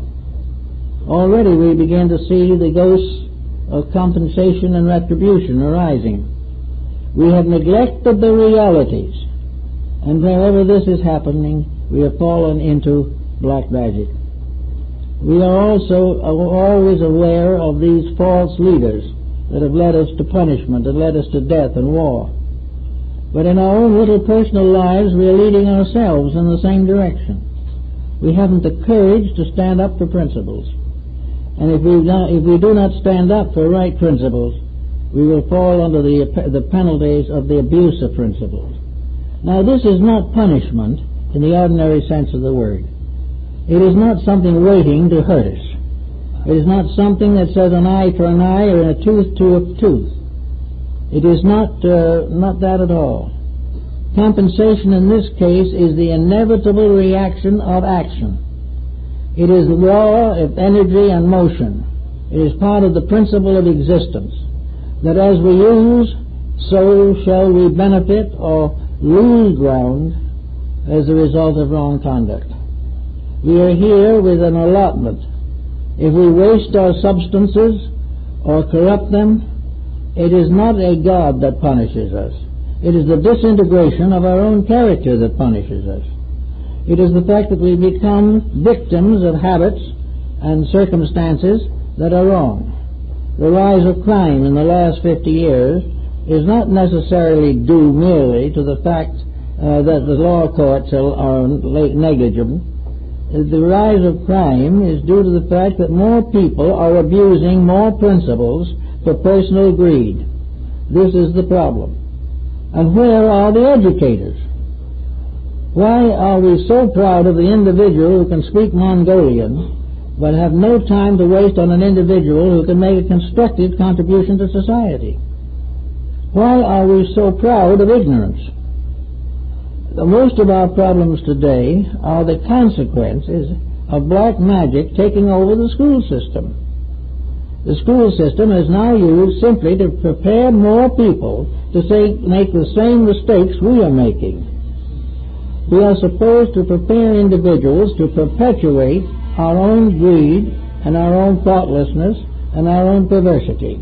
Already we begin to see the ghosts of compensation and retribution arising. We have neglected the realities, and wherever this is happening, we have fallen into black magic. We are also always aware of these false leaders that have led us to punishment and led us to death and war. But in our own little personal lives, we are leading ourselves in the same direction. We haven't the courage to stand up for principles. And if we do not stand up for right principles, we will fall under the penalties of the abuse of principles. Now, this is not punishment in the ordinary sense of the word. It is not something waiting to hurt us. It is not something that says an eye for an eye or a tooth to a tooth. It is not that at all. Compensation in this case is the inevitable reaction of action. It is the law of energy and motion. It is part of the principle of existence, that as we use, so shall we benefit or lose ground as a result of wrong conduct. We are here with an allotment. If we waste our substances or corrupt them, it is not a God that punishes us. It is the disintegration of our own character that punishes us. It is the fact that we become victims of habits and circumstances that are wrong. The rise of crime in the last 50 years is not necessarily due merely to the fact that the law courts are negligible. The rise of crime is due to the fact that more people are abusing more principles for personal greed. This is the problem. And where are the educators? Why are we so proud of the individual who can speak Mongolian but have no time to waste on an individual who can make a constructive contribution to society? Why are we so proud of ignorance? Most of our problems today are the consequences of black magic taking over the school system. The school system is now used simply to prepare more people to make the same mistakes we are making. We are supposed to prepare individuals to perpetuate our own greed and our own thoughtlessness and our own perversity.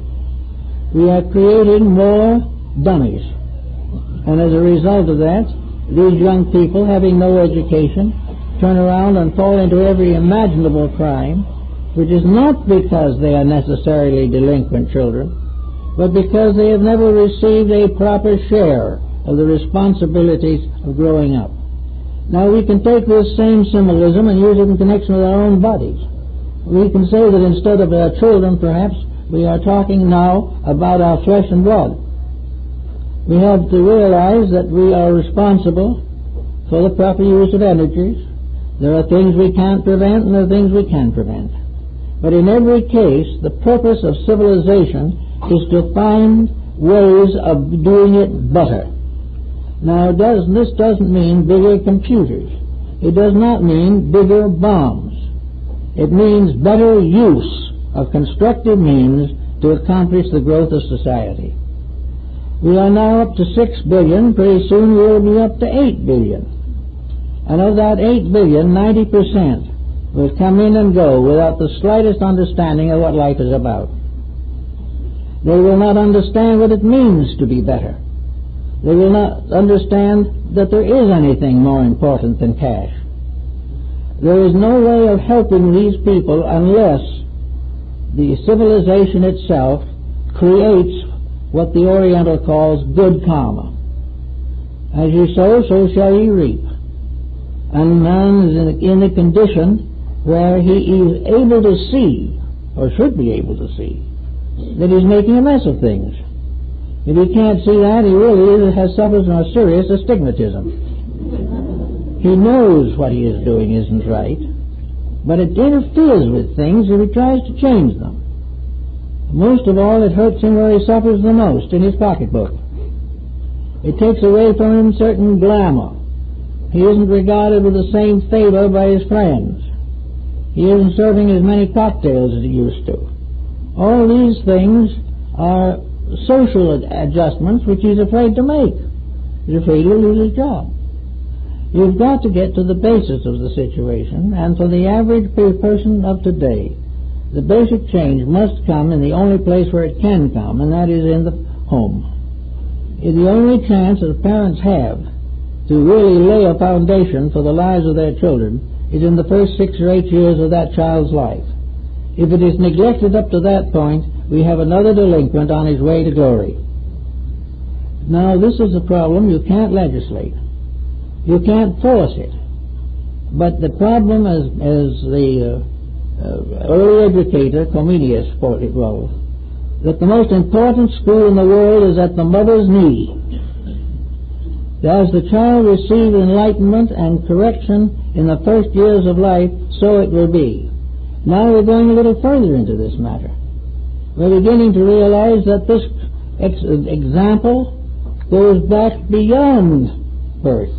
We are creating more dummies. And as a result of that, these young people, having no education, turn around and fall into every imaginable crime, which is not because they are necessarily delinquent children, but because they have never received a proper share of the responsibilities of growing up. Now, we can take this same symbolism and use it in connection with our own bodies. We can say that instead of our children, perhaps, we are talking now about our flesh and blood. We have to realize that we are responsible for the proper use of energies. There are things we can't prevent and there are things we can prevent. But in every case, the purpose of civilization is to find ways of doing it better. Now, this doesn't mean bigger computers. It does not mean bigger bombs. It means better use of constructive means to accomplish the growth of society. We are now up to 6 billion. Pretty soon we'll be up to 8 billion. And of that 8 billion, 90% will come in and go without the slightest understanding of what life is about. They will not understand what it means to be better. They will not understand that there is anything more important than cash. There is no way of helping these people unless the civilization itself creates what the Oriental calls good karma. As you sow, so shall you reap. And man is in a condition where he is able to see, or should be able to see, that he's making a mess of things. If he can't see that, he really suffers from a serious astigmatism. He knows what he is doing isn't right, but it interferes with things if he tries to change them. Most of all, it hurts him where he suffers the most, in his pocketbook. It takes away from him certain glamour. He isn't regarded with the same favor by his friends. He isn't serving as many cocktails as he used to. All these things are social adjustments which he's afraid to make. He's afraid he'll lose his job. You've got to get to the basis of the situation, and for the average person of today, the basic change must come in the only place where it can come, and that is in the home. The only chance that parents have to really lay a foundation for the lives of their children is in the first 6 or 8 years of that child's life. If it is neglected up to that point, we have another delinquent on his way to glory. Now, this is a problem you can't legislate. You can't force it. But the problem, as the early educator Comenius put it well, that the most important school in the world is at the mother's knee. As the child receives enlightenment and correction in the first years of life, so it will be. Now we're going a little further into this matter. We're beginning to realize that this example goes back beyond birth.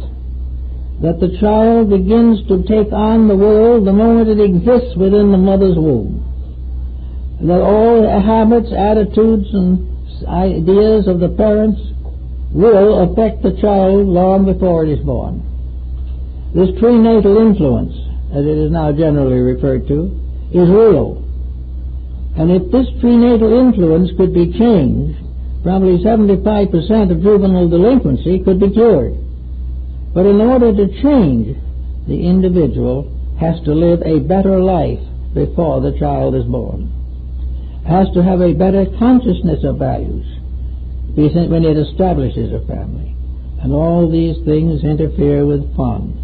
That the child begins to take on the world the moment it exists within the mother's womb. That all habits, attitudes, and ideas of the parents will affect the child long before it is born. This prenatal influence, as it is now generally referred to, is real. And if this prenatal influence could be changed, probably 75% of juvenile delinquency could be cured. But in order to change, the individual has to live a better life before the child is born. Has to have a better consciousness of values when it establishes a family. And all these things interfere with fun.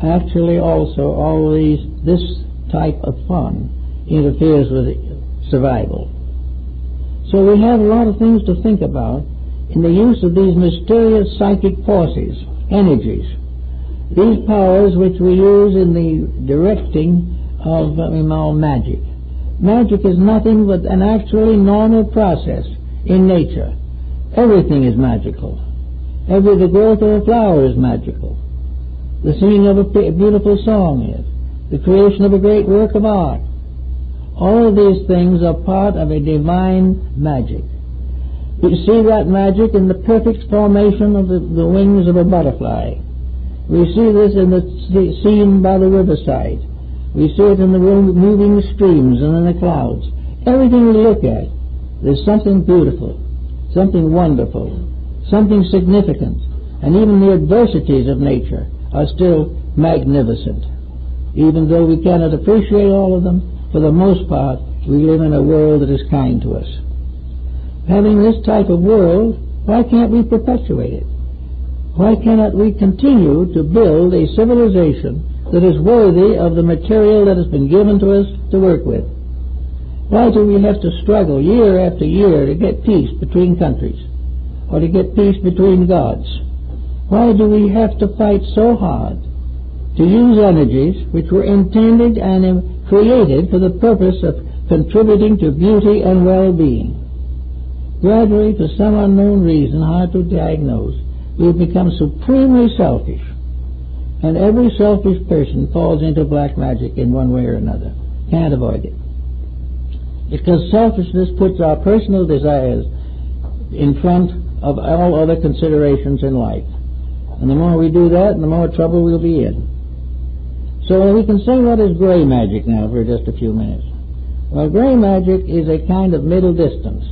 Actually, also, this type of fun interferes with survival. So we have a lot of things to think about in the use of these mysterious psychic forces, energies, these powers which we use in the directing of magic. Magic is nothing but an actually normal process in nature. Everything is magical. The growth of a flower is magical. The singing of a beautiful song is. The creation of a great work of art. All of these things are part of a divine magic. We see that magic in the perfect formation of the wings of a butterfly. We see this in the scene by the riverside. We see it in the moving streams and in the clouds. Everything we look at, there's something beautiful, something wonderful, something significant, and even the adversities of nature are still magnificent. Even though we cannot appreciate all of them, for the most part, we live in a world that is kind to us. Having this type of world, why can't we perpetuate it? Why cannot we continue to build a civilization that is worthy of the material that has been given to us to work with? Why do we have to struggle year after year to get peace between countries, or to get peace between gods? Why do we have to fight so hard to use energies which were intended and created for the purpose of contributing to beauty and well-being? Gradually, for some unknown reason hard to diagnose, we've become supremely selfish. And every selfish person falls into black magic in one way or another. Can't avoid it. Because selfishness puts our personal desires in front of all other considerations in life. And the more we do that, the more trouble we'll be in. So we can say what is gray magic now for just a few minutes. Well, gray magic is a kind of middle distance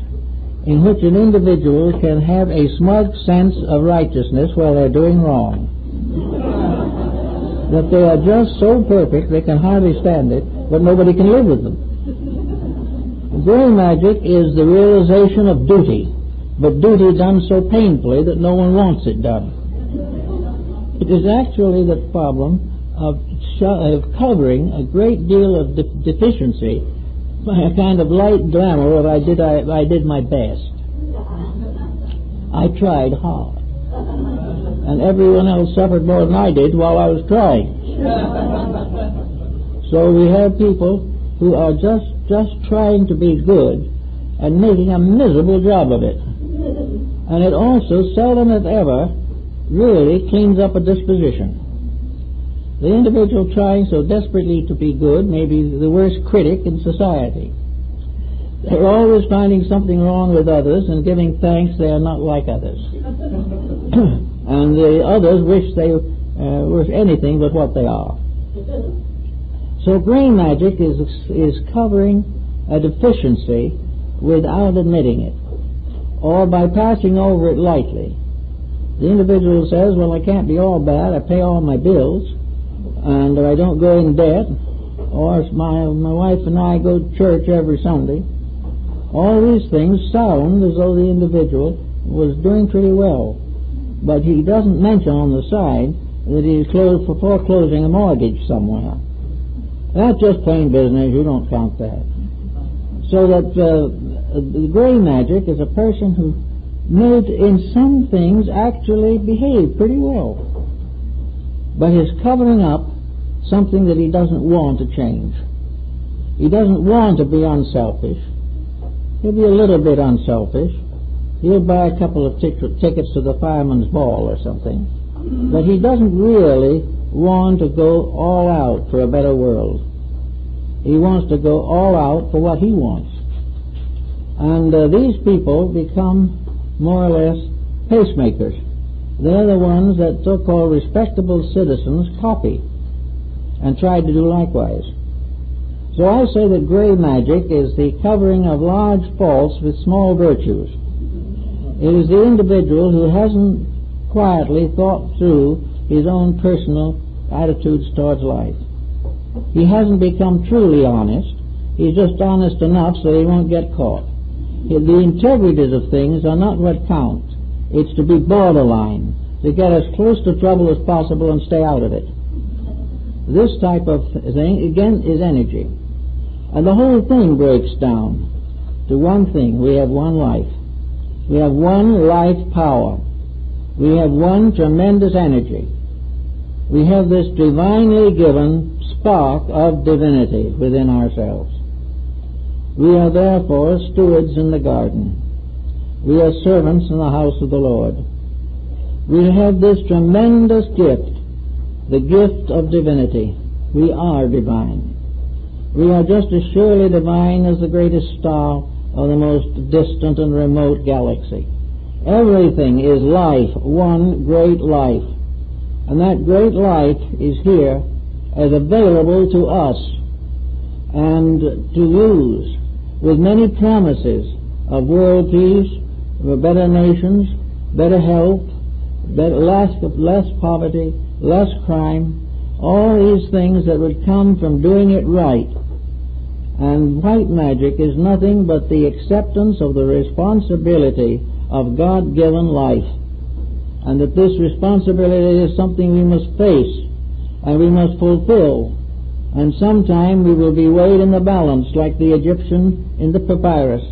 in which an individual can have a smug sense of righteousness while they're doing wrong. That they are just so perfect they can hardly stand it, but nobody can live with them. Gray magic is the realization of duty, but duty done so painfully that no one wants it done. It is actually the problem of covering a great deal of deficiency by a kind of light glamour of I did my best. I tried hard. And everyone else suffered more than I did while I was trying. So we have people who are just trying to be good and making a miserable job of it. And it also seldom if ever really cleans up a disposition. The individual trying so desperately to be good may be the worst critic in society. They're always finding something wrong with others and giving thanks they are not like others. And the others wish they were anything but what they are. So gray magic is covering a deficiency without admitting it, or by passing over it lightly. The individual says, well, I can't be all bad, I pay all my bills, and I don't go in debt, or my wife and I go to church every Sunday. All these things sound as though the individual was doing pretty well, but he doesn't mention on the side that he's foreclosing a mortgage somewhere. That's just plain business, you don't count that. So that the gray magic is a person who may in some things actually behave pretty well, but is covering up something that he doesn't want to change. He doesn't want to be unselfish. He'll be a little bit unselfish. He'll buy a couple of tickets to the fireman's ball or something, but he doesn't really want to go all out for a better world. He wants to go all out for what he wants. And these people become more or less pacemakers. They're the ones that so-called respectable citizens copy and try to do likewise. So I say that gray magic is the covering of large faults with small virtues. It is the individual who hasn't quietly thought through his own personal attitudes towards life. He hasn't become truly honest. He's just honest enough so he won't get caught. The integrities of things are not what count. It's to be borderline, to get as close to trouble as possible and stay out of it. This type of thing, again, is energy. And the whole thing breaks down to one thing. We have one life. We have one life power. We have one tremendous energy. We have this divinely given spark of divinity within ourselves. We are therefore stewards in the garden. We are servants in the house of the Lord. We have this tremendous gift, the gift of divinity. We are divine. We are just as surely divine as the greatest star of the most distant and remote galaxy. Everything is life, one great life. And that great life is here as available to us and to use, with many promises of world peace, of better nations, better health, less poverty, less crime, all these things that would come from doing it right. And white magic is nothing but the acceptance of the responsibility of God-given life, and that this responsibility is something we must face and we must fulfill. And sometime we will be weighed in the balance like the Egyptian in the papyrus.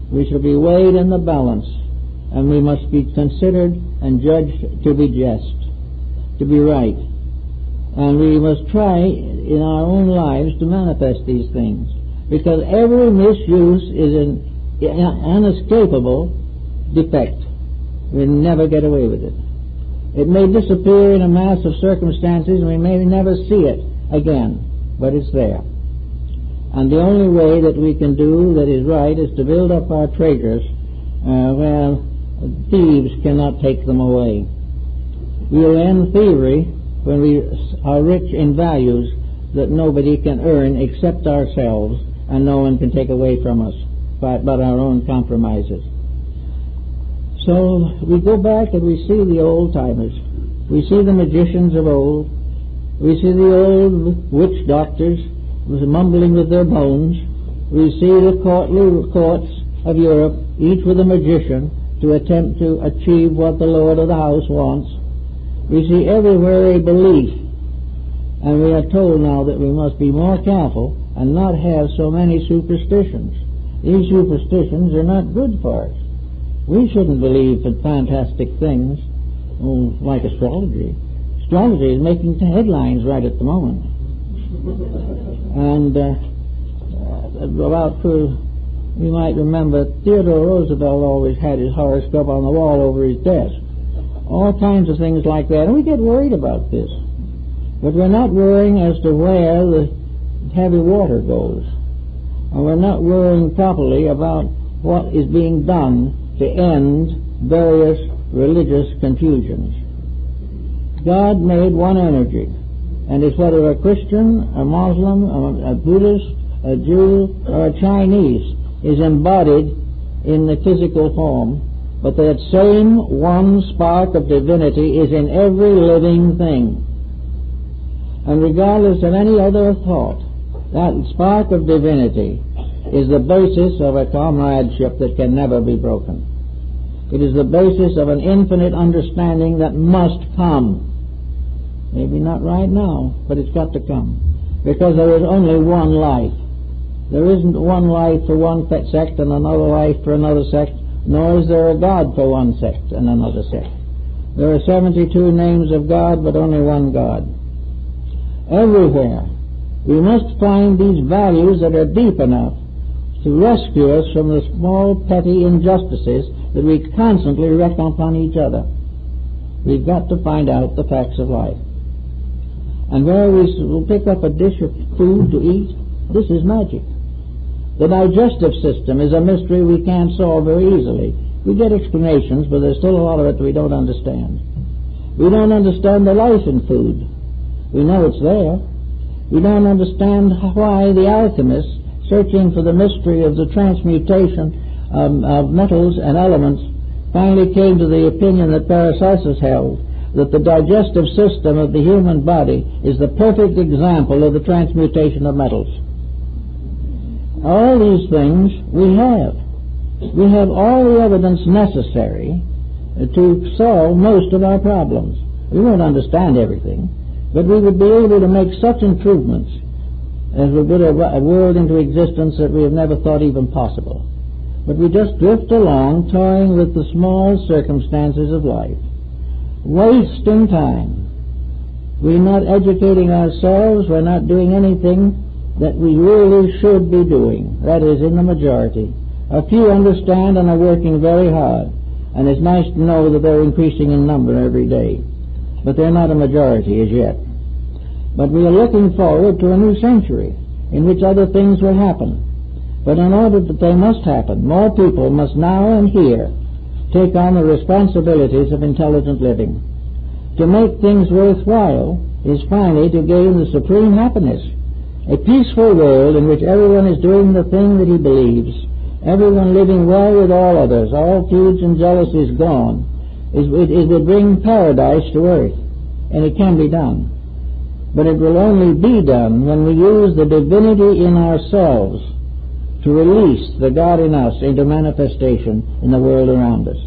We shall be weighed in the balance, and we must be considered and judged to be just, to be right. And we must try in our own lives to manifest these things, because every misuse is an unescapable defect. We never get away with it. It may disappear in a mass of circumstances, and we may never see it again. But it's there. And the only way that we can do that is right is to build up our treasures where thieves cannot take them away. We will end thievery when we are rich in values that nobody can earn except ourselves, and no one can take away from us but our own compromises. So we go back and we see the old-timers. We see the magicians of old. We see the old witch doctors mumbling with their bones. We see the courtly courts of Europe, each with a magician, to attempt to achieve what the lord of the house wants. We see everywhere a belief, and we are told now that we must be more careful and not have so many superstitions. These superstitions are not good for us. We shouldn't believe in fantastic things, like astrology. Astrology is making headlines right at the moment. And you might remember, Theodore Roosevelt always had his horoscope on the wall over his desk. All kinds of things like that. And we get worried about this. But we're not worrying as to where the heavy water goes. And we're not worrying properly about what is being done to end various religious confusions. God made one energy, and it's whether a Christian, a Muslim, a Buddhist, a Jew, or a Chinese is embodied in the physical form, but that same one spark of divinity is in every living thing. And regardless of any other thought, that spark of divinity is the basis of a comradeship that can never be broken. It is the basis of an infinite understanding that must come. Maybe not right now, but it's got to come. Because there is only one life. There isn't one life for one sect and another life for another sect, nor is there a God for one sect and another sect. There are 72 names of God, but only one God. Everywhere we must find these values that are deep enough to rescue us from the small petty injustices that we constantly wreak upon each other. We've got to find out the facts of life. And where we will pick up a dish of food to eat, this is magic. The digestive system is a mystery we can't solve very easily. We get explanations, but there's still a lot of it we don't understand. We don't understand the life in food. We know it's there. We don't understand why the alchemists, searching for the mystery of the transmutation of metals and elements, finally came to the opinion that Paracelsus held, that the digestive system of the human body is the perfect example of the transmutation of metals. All these things we have. We have all the evidence necessary to solve most of our problems. We won't understand everything, but we would be able to make such improvements as would put a world into existence that we have never thought even possible. But we just drift along, toying with the small circumstances of life, wasting time. We're not educating ourselves. We're not doing anything that we really should be doing. That is, in the majority. A few understand and are working very hard, and it's nice to know that they're increasing in number every day. But they're not a majority as yet. But we are looking forward to a new century in which other things will happen. But in order that they must happen, more people must now and here take on the responsibilities of intelligent living. To make things worthwhile is finally to gain the supreme happiness. A peaceful world in which everyone is doing the thing that he believes, everyone living well with all others, all feuds and jealousies gone, it will bring paradise to earth, and it can be done. But it will only be done when we use the divinity in ourselves to release the God in us into manifestation in the world around us.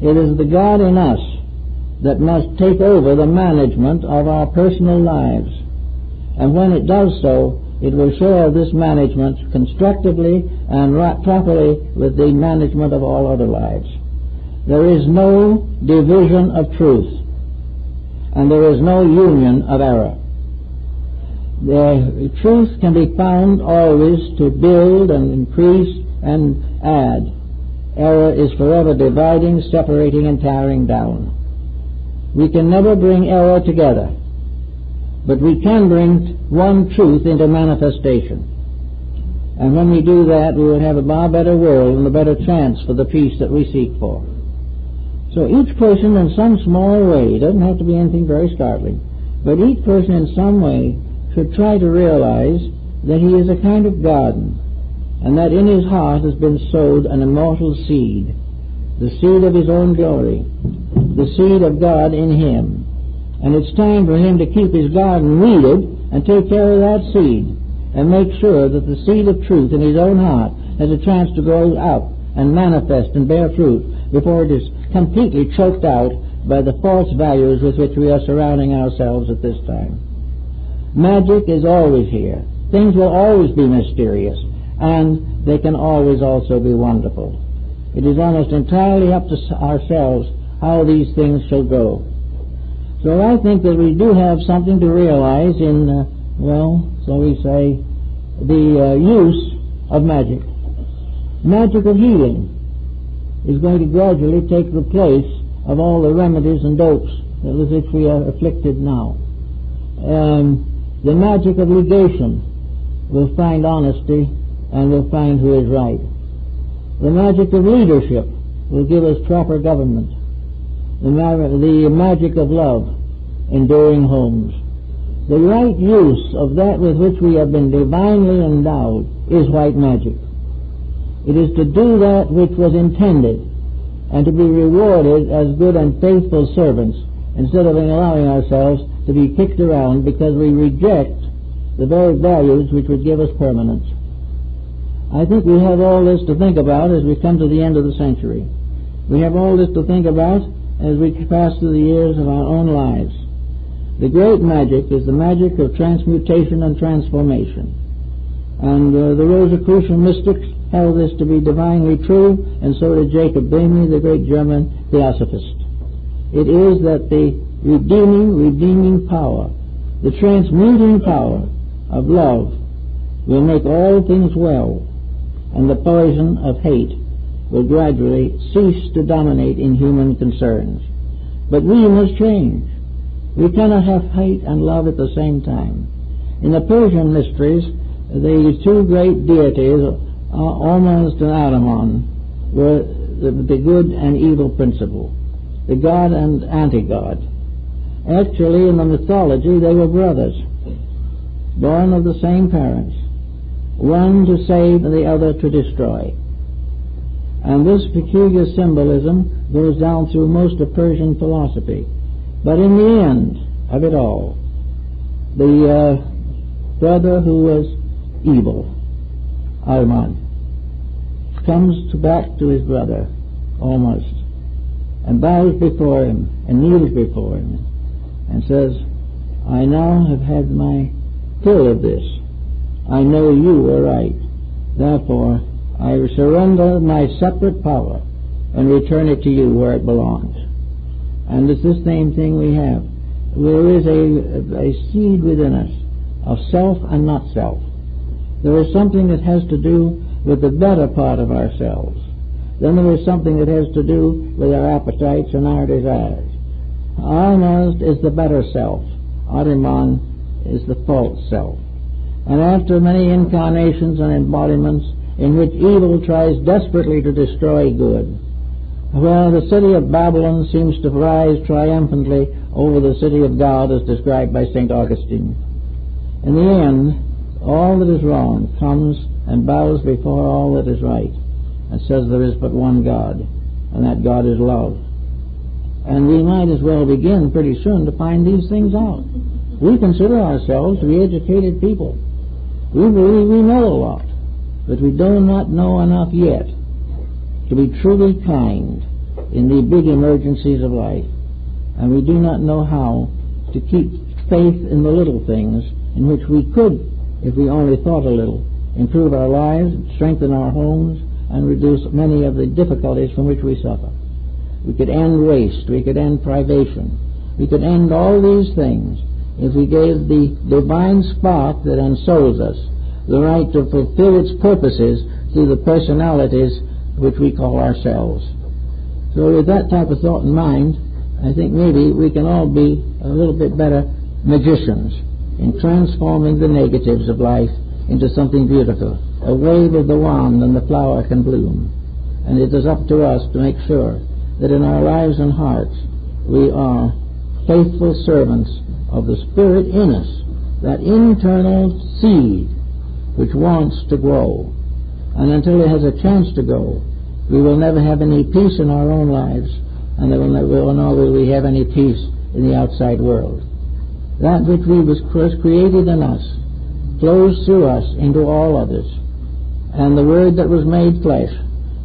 It is the God in us that must take over the management of our personal lives. And when it does so, it will share this management constructively and properly with the management of all other lives. There is no division of truth, and there is no union of error. The truth can be found always to build and increase and add. Error is forever dividing, separating, and tearing down. We can never bring error together, but we can bring one truth into manifestation. And when we do that, we will have a far better world and a better chance for the peace that we seek for. So each person in some small way, it doesn't have to be anything very startling, but each person in some way should try to realize that he is a kind of garden, and that in his heart has been sowed an immortal seed, the seed of his own glory, the seed of God in him. And it's time for him to keep his garden weeded and take care of that seed, and make sure that the seed of truth in his own heart has a chance to grow out and manifest and bear fruit before it is completely choked out by the false values with which we are surrounding ourselves at this time. Magic is always here. Things will always be mysterious, and they can always also be wonderful. It is almost entirely up to ourselves how these things shall go. So I think that we do have something to realize in, so we say, the use of magic. Magic of healing is going to gradually take the place of all the remedies and dopes with which we are afflicted now. The magic of legation will find honesty and will find who is right. The magic of leadership will give us proper government. The magic of love, enduring homes. The right use of that with which we have been divinely endowed is white magic. It is to do that which was intended and to be rewarded as good and faithful servants instead of allowing ourselves to be kicked around because we reject the very values which would give us permanence. I think we have all this to think about as we come to the end of the century. We have all this to think about as we pass through the years of our own lives. The great magic is the magic of transmutation and transformation. And the Rosicrucian mystics held this to be divinely true, and so did Jacob Boehme, the great German theosophist. It is that the redeeming power, the transmuting power of love will make all things well, and the poison of hate will gradually cease to dominate in human concerns. But we must change. We cannot have hate and love at the same time. In the Persian mysteries, the two great deities, Ormuzd and Ahriman, were the good and evil principle, the god and anti-god. Actually, in the mythology, they were brothers, born of the same parents, one to save and the other to destroy. And this peculiar symbolism goes down through most of Persian philosophy. But in the end of it all, the brother who was evil, Ahriman, comes back to his brother, almost, and bows before him and kneels before him and says, I now have had my fill of this. I know you were right. Therefore, I surrender my separate power and return it to you where it belongs. And it's the same thing we have. There is a seed within us of self and not self. There is something that has to do with the better part of ourselves. Then there is something that has to do with our appetites and our desires. Ormuzd is the better self. Ahriman is the false self. And after many incarnations and embodiments in which evil tries desperately to destroy good, well, the city of Babylon seems to rise triumphantly over the city of God as described by St. Augustine. In the end, all that is wrong comes and bows before all that is right and says there is but one God, and that God is love. And we might as well begin pretty soon to find these things out. We consider ourselves to be educated people. We believe we know a lot, but we do not know enough yet to be truly kind in the big emergencies of life. And we do not know how to keep faith in the little things in which we could, if we only thought a little, improve our lives, strengthen our homes, and reduce many of the difficulties from which we suffer. We could end waste. We could end privation. We could end all these things if we gave the divine spark that ensouls us the right to fulfill its purposes through the personalities which we call ourselves. So with that type of thought in mind, I think maybe we can all be a little bit better magicians in transforming the negatives of life into something beautiful. A wave of the wand and the flower can bloom. And it is up to us to make sure that in our lives and hearts we are faithful servants of the Spirit in us, that internal seed which wants to grow. And until it has a chance to grow, we will never have any peace in our own lives, and nor will we have any peace in the outside world. That which was created in us flows through us into all others, and the Word that was made flesh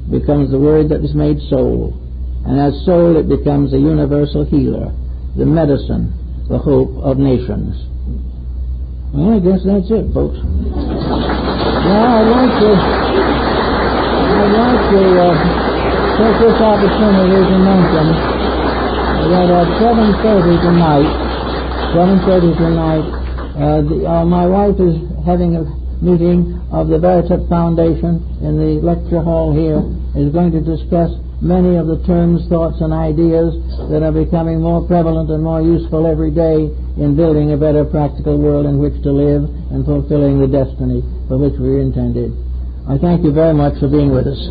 becomes the Word that was made soul, and as soul it becomes a universal healer, the medicine, the hope of nations. Well, I guess that's it, folks. Now, I'd like to take this opportunity to mention that at 7:30 tonight, my wife is having a meeting of the Veritas Foundation in the lecture hall here, is going to discuss many of the terms, thoughts, and ideas that are becoming more prevalent and more useful every day in building a better practical world in which to live and fulfilling the destiny for which we are intended. I thank you very much for being with us.